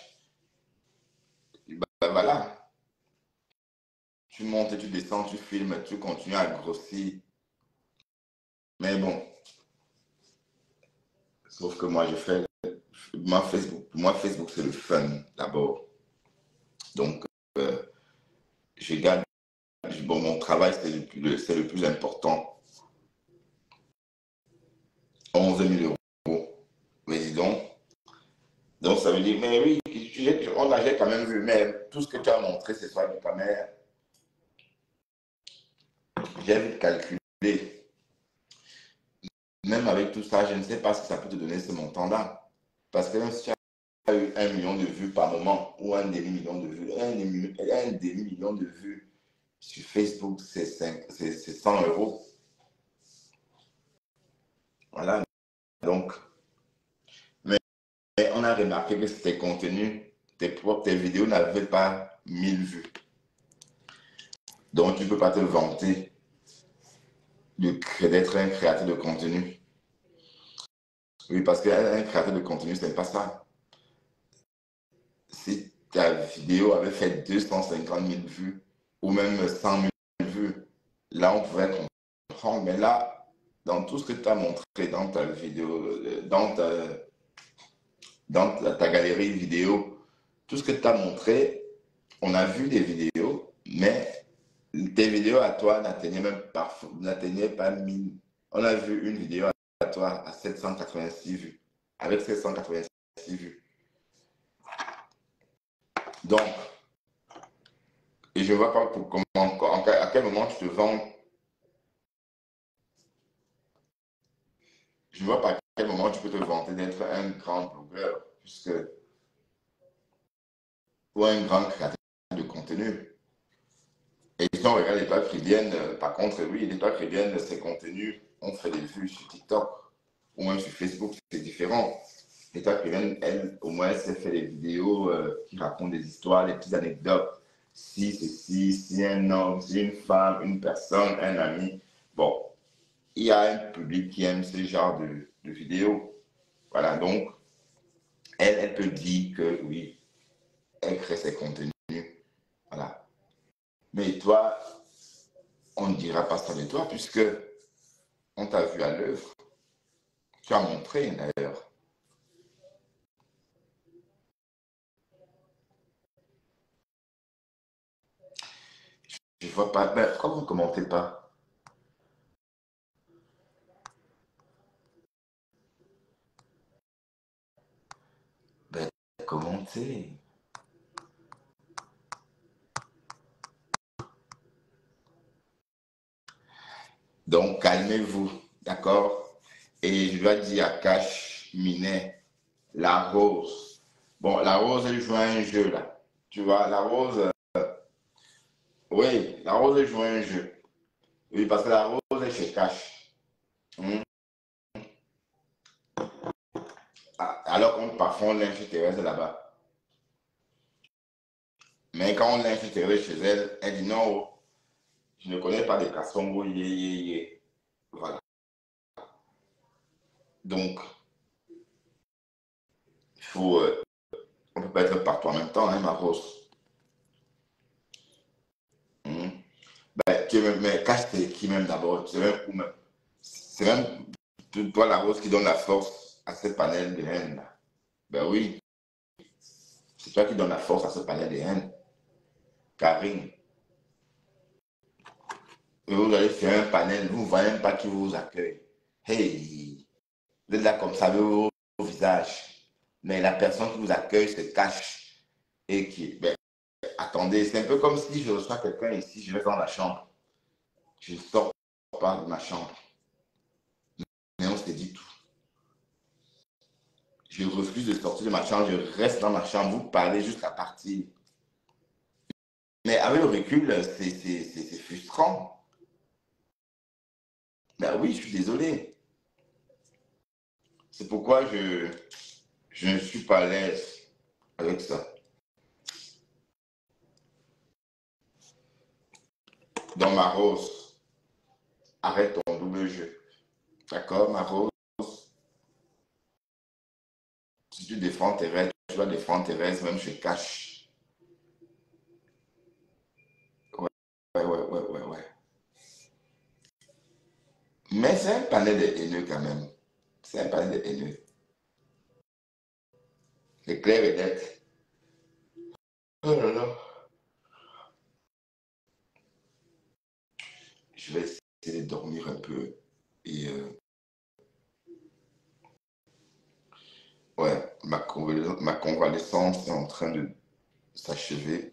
Ben, voilà. Tu montes, tu descends, tu filmes, tu continues à grossir. Mais bon. Sauf que moi, Facebook, c'est le fun d'abord. Donc, je garde bon, mon travail, c'est le plus important. 11 000 euros. Mais dis donc ça veut dire, mais oui, j'ai quand même vu, mais tout ce que tu as montré, c'est soit du caméra. J'ai vite calculé. Même avec tout ça, je ne sais pas si ça peut te donner ce montant-là. Parce que même si tu as eu 1 million de vues par moment, ou un demi-million de vues, un demi-million de vues sur Facebook, c'est 100 euros. Voilà. Donc, mais on a remarqué que tes contenus, tes vidéos n'avaient pas 1000 vues. Donc, tu ne peux pas te vanter d'être un créateur de contenu. Oui, parce qu'un créateur de contenu, ce n'est pas ça. Si ta vidéo avait fait 250 000 vues ou même 100 000 vues, là, on pouvait comprendre. Mais là, dans tout ce que tu as montré dans ta vidéo, dans ta galerie vidéo, tout ce que tu as montré, on a vu des vidéos, mais tes vidéos à toi n'atteignaient pas 1000. On a vu une vidéo à toi à 786 vues, avec 786 vues. Donc, et je ne vois pas à quel moment tu te vends. Je ne vois pas à quel moment tu peux te vanter d'être un grand blogueur, ou un grand créateur de contenu. Et si on regarde l'étoile chrétienne, par contre, oui, l'étoile chrétienne, ses contenus ont fait des vues sur TikTok ou même sur Facebook, c'est différent. L'étoile chrétienne, elle, au moins, elle s'est fait des vidéos qui racontent des histoires, des petites anecdotes. Si ceci, si un homme, si une femme, une personne, un ami. Bon, il y a un public qui aime ce genre de vidéos. Voilà, donc, elle peut dire que oui, elle crée ses contenus. Voilà. Mais toi, on ne dira pas ça de toi puisque on t'a vu à l'œuvre. Tu as montré d'ailleurs. Je ne vois pas. Mais pourquoi vous ne commentez pas? Ben, commentez. Donc, calmez-vous, d'accord? Et je dois dire à Cash Minet, la rose. Bon, la rose, elle joue à un jeu, là. Tu vois, la rose, oui, la rose, elle joue à un jeu. Oui, parce que la rose est chez Cash. Alors qu'on parfois on linge Thérèse là-bas. Mais quand on linge Thérèse chez elle, elle dit non, je ne connais pas de Kasongo, Voilà. Donc, il faut, on ne peut pas être partout en même temps, hein, ma rose. Mais cache qui même d'abord, c'est même toi la rose qui donne la force à ce panel de haine là. Ben oui, c'est toi qui donne la force à ce panel de haine. Karine, et vous allez faire un panel, vous ne voyez même pas qui vous accueille. Hey, vous êtes là comme ça avec vos visages. Mais la personne qui vous accueille se cache et attendez, c'est un peu comme si je reçois quelqu'un ici, je vais dans la chambre. Je ne sors pas de ma chambre. Mais on s'est dit tout. Je refuse de sortir de ma chambre, je reste dans ma chambre, vous parlez jusqu'à partir. Mais avec le recul, c'est frustrant. Ben oui, je suis désolé. C'est pourquoi je ne suis pas à l'aise avec ça. Donc, ma rose, arrête ton double jeu. D'accord, ma rose? Si tu défends Thérèse, tu dois défendre Thérèse, même je cache. Ouais. Mais c'est un panel de haineux quand même. C'est un panel de haineux. C'est clair et net. Oh là là. je vais essayer de dormir un peu. Et ouais, ma convalescence est en train de s'achever.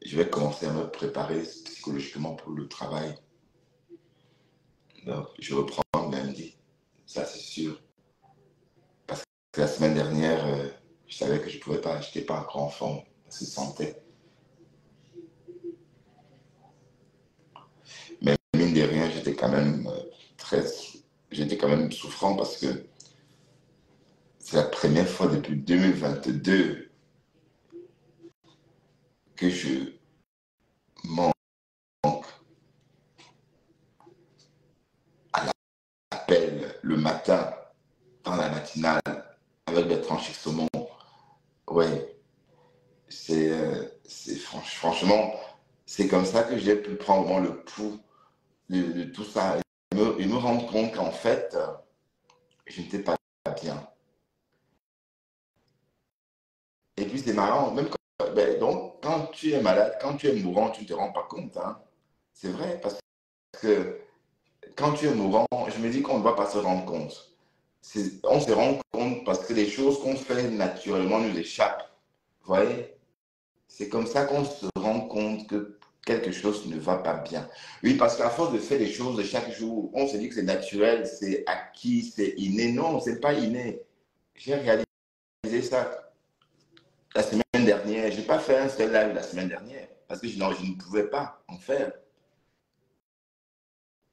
Je vais commencer à me préparer psychologiquement pour le travail. Donc, je reprends lundi, ça c'est sûr. Parce que la semaine dernière, je savais que je ne pouvais pas, je n'étais pas encore en forme, ça se sentait. Mais mine de rien, j'étais quand même souffrant parce que c'est la première fois depuis 2022 que je manque à l'appel le matin, dans la matinale, avec des tranches de saumon. Ouais, franchement, c'est comme ça que j'ai pu prendre vraiment le pouls de tout ça et me rendre compte qu'en fait, je n'étais pas bien. Et puis c'est marrant, même donc, quand tu es malade, quand tu es mourant, tu ne te rends pas compte. Hein. C'est vrai, parce que quand tu es mourant, je me dis qu'on ne va pas se rendre compte. On se rend compte parce que les choses qu'on fait naturellement nous échappent. Vous voyez? C'est comme ça qu'on se rend compte que quelque chose ne va pas bien. Oui, parce qu'à force de faire des choses de chaque jour, on se dit que c'est naturel, c'est acquis, c'est inné. Non, ce n'est pas inné. J'ai réalisé ça la semaine dernière. Je n'ai pas fait un seul live la semaine dernière parce que je ne pouvais pas en faire.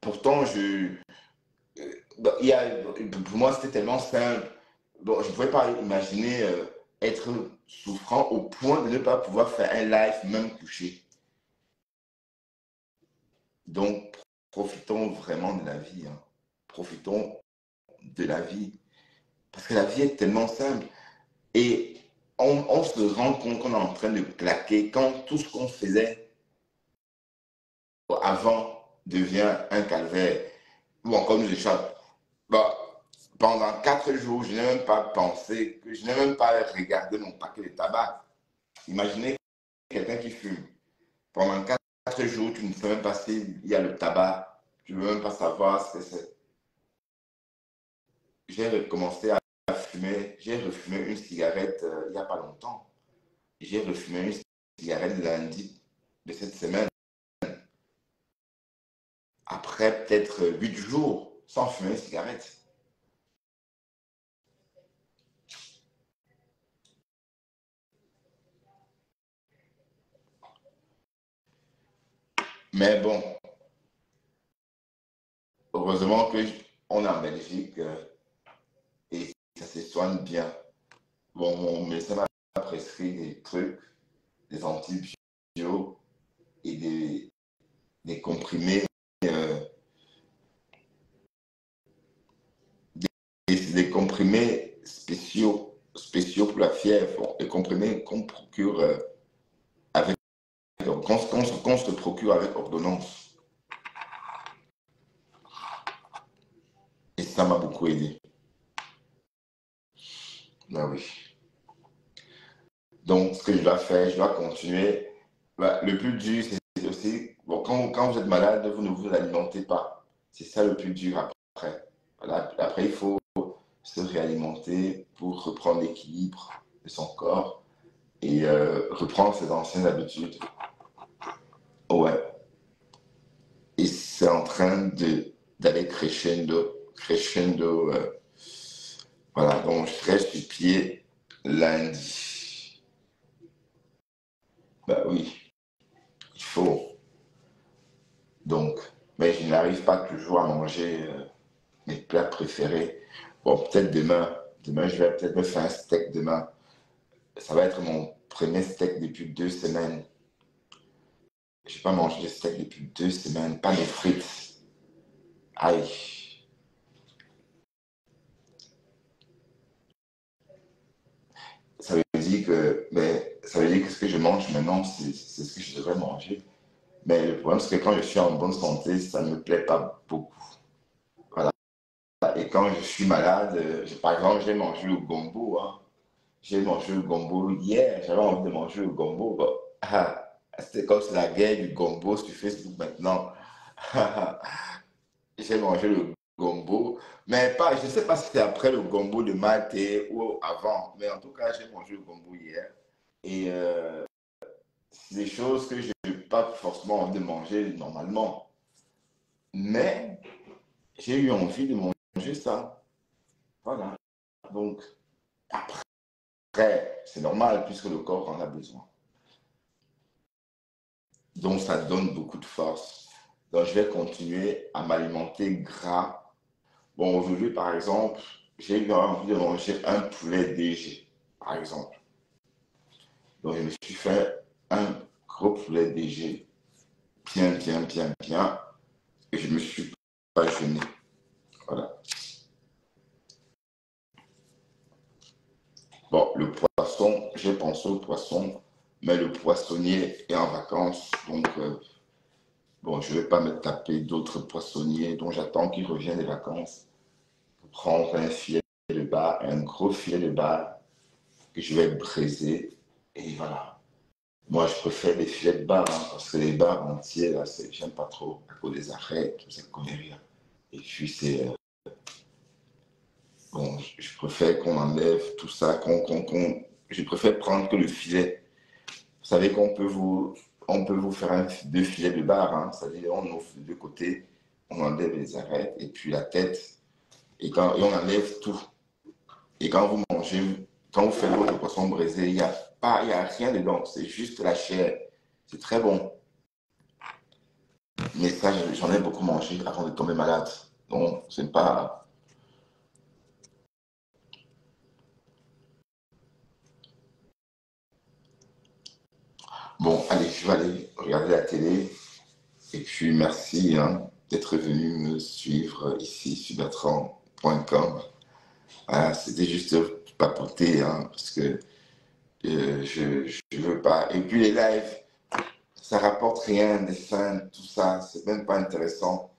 Pourtant, pour moi, c'était tellement simple. Bon, je ne pouvais pas imaginer être souffrant au point de ne pas pouvoir faire un live même couché. Donc, profitons vraiment de la vie. Hein. Profitons de la vie. Parce que la vie est tellement simple. Et on se rend compte qu'on est en train de claquer quand tout ce qu'on faisait avant devient un calvaire. Ou encore nous échappe. Bon, pendant 4 jours, je n'ai même pas pensé, je n'ai même pas regardé mon paquet de tabac. Imaginez quelqu'un qui fume. Pendant 4 jours, tu ne sais même pas s'il y a le tabac. Tu ne veux même pas savoir ce que c'est. J'ai recommencé à fumer. J'ai refumé une cigarette il n'y a pas longtemps. J'ai refumé une cigarette lundi de cette semaine. Après peut-être 8 jours sans fumer une cigarette. Mais bon, heureusement qu'on est en Belgique et ça se soigne bien. Bon, mon médecin m'a prescrit des trucs, des antibiotiques et des comprimés, des comprimés spéciaux pour la fièvre, des comprimés qu'on procure qu'on se procure avec ordonnance. Et ça m'a beaucoup aidé. Ben oui. Donc, ce que je dois faire, je dois continuer. Ben, le plus dur, c'est aussi, bon, quand vous êtes malade, vous ne vous alimentez pas. C'est ça le plus dur après. Voilà. Après, il faut se réalimenter pour reprendre l'équilibre de son corps et reprendre ses anciennes habitudes. Ouais. Et c'est en train d'aller crescendo. Voilà, donc je serai sur pied lundi. Ben oui, il faut. Donc, mais je n'arrive pas toujours à manger mes plats préférés. Bon, peut-être demain. Demain, je vais peut-être me faire un steak demain. Ça va être mon premier steak depuis 2 semaines. Je n'ai pas mangé de steak depuis 2 semaines. Pas de frites. Aïe. Ça veut dire que ce que je mange maintenant, c'est ce que je devrais manger. Mais le problème, c'est que quand je suis en bonne santé, ça ne me plaît pas beaucoup. Voilà. Et quand je suis malade, par exemple, j'ai mangé le gombo. Hein. J'ai mangé le gombo hier. J'avais envie de manger le gombo. Bon. C'est comme si la guerre du gombo sur Facebook maintenant. J'ai mangé le gombo, mais pas, je ne sais pas si c'est après le gombo de maté ou avant, mais en tout cas, j'ai mangé le gombo hier. Et c'est des choses que je n'ai pas forcément envie de manger normalement. Mais j'ai eu envie de manger ça. Voilà. Donc, après, c'est normal puisque le corps en a besoin. Donc, ça donne beaucoup de force. Donc, je vais continuer à m'alimenter gras. Bon, aujourd'hui, par exemple, j'ai eu envie de manger un poulet DG, par exemple. Donc, je me suis fait un gros poulet DG, bien, et je me suis pas gêné. Voilà. Bon, le poisson, j'ai pensé au poisson, mais le poissonnier est en vacances, donc bon, je ne vais pas me taper d'autres poissonniers, donc j'attends qu'ils reviennent des vacances pour prendre un filet de bar, un gros filet de bar que je vais briser, et voilà. Moi, je préfère les filets de bar, hein, parce que les bars entiers, là, j'aime pas trop, à cause des arrêts, toutes ces conneries. Et puis, c'est... bon, je préfère qu'on enlève tout ça, je préfère prendre que le filet. Vous savez on peut vous faire deux filets de bar, hein, c'est-à-dire on ouvre de deux côtés, on enlève les arêtes, et puis la tête, et on enlève tout. Et quand vous mangez, quand vous faites votre poisson braisé, il n'y a rien dedans, c'est juste la chair. C'est très bon. Mais ça, j'en ai beaucoup mangé avant de tomber malade. Donc, c'est pas... Bon, allez, je vais aller regarder la télé. Et puis, merci hein, d'être venu me suivre ici sur bertrand.com. Voilà, c'était juste papoter, hein, parce que je veux pas. Et puis, les lives, ça rapporte rien, des fans, tout ça. C'est même pas intéressant.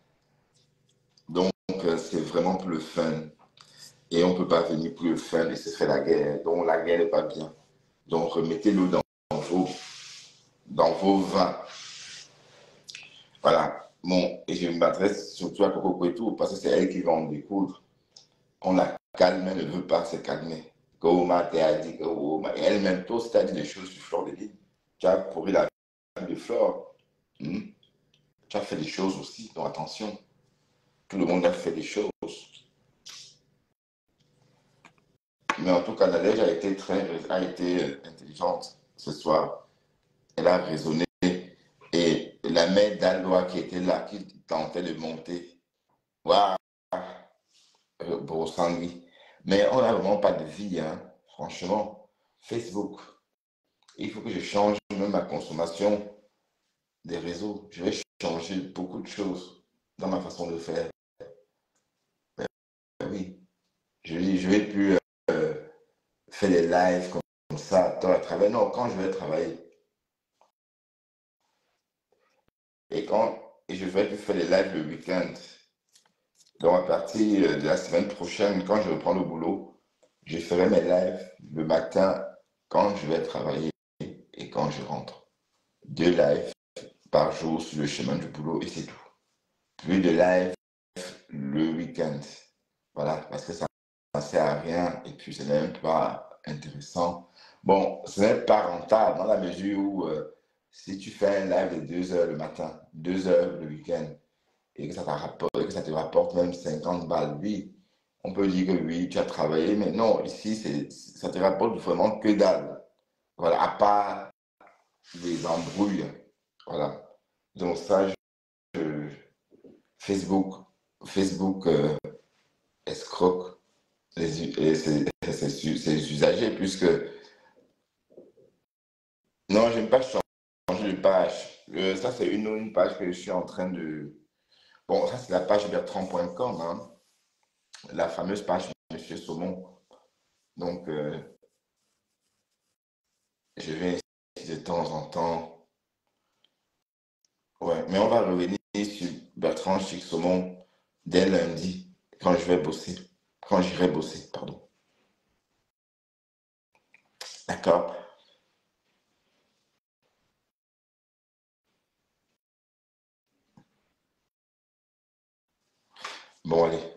Donc, c'est vraiment pour le fun. Et on ne peut pas venir pour le fun et se faire la guerre. Donc, la guerre n'est pas bien. Donc, remettez-le dans vos vins. Voilà. Bon, et je m'adresse surtout à Coco Kwetu parce que c'est elle qui va en découdre. On la calme, elle ne veut pas se calmer. Koma t'a dit, et elle-même, toi aussi, t'as dit des choses sur Fleur de Lys. Tu as pourri la vie de Fleur. Tu as fait des choses aussi, donc attention. Tout le monde a fait des choses. Mais en tout cas, Nadège a été intelligente ce soir. Elle a raisonné. Et la mère d'Aloa qui était là, qui tentait de monter. Waouh, Brosangui. Mais on n'a vraiment pas de vie, hein. Franchement. Facebook. Il faut que je change même ma consommation des réseaux. Je vais changer beaucoup de choses dans ma façon de faire. Ben oui. Je vais plus faire des lives comme ça, à travers. Non, quand je vais travailler. Et je vais plus faire des lives le week-end. Donc, à partir de la semaine prochaine, quand je reprends le boulot, je ferai mes lives le matin quand je vais travailler et quand je rentre. 2 lives par jour sur le chemin du boulot et c'est tout. Plus de lives le week-end. Voilà, parce que ça ne sert à rien et puis ce n'est même pas intéressant. Bon, ce n'est pas rentable dans la mesure où si tu fais un live de 2 heures le matin, 2 heures le week-end, et que ça te rapporte même 50 balles, oui, on peut dire que oui, tu as travaillé, mais non, ici, ça te rapporte vraiment que dalle. Voilà, à part les embrouilles. Voilà. Donc ça, Facebook escroque ses usagers, puisque non, je n'aime pas changer de page. Ça, c'est une page que je suis en train de... Bon, ça, c'est la page bertrand.com, hein, la fameuse page de Monsieur Saumon. Donc, je vais de temps en temps. Ouais, mais on va revenir sur Bertrand Chic Saumon dès lundi, quand je vais bosser. Quand j'irai bosser, pardon. D'accord. Bon, allez.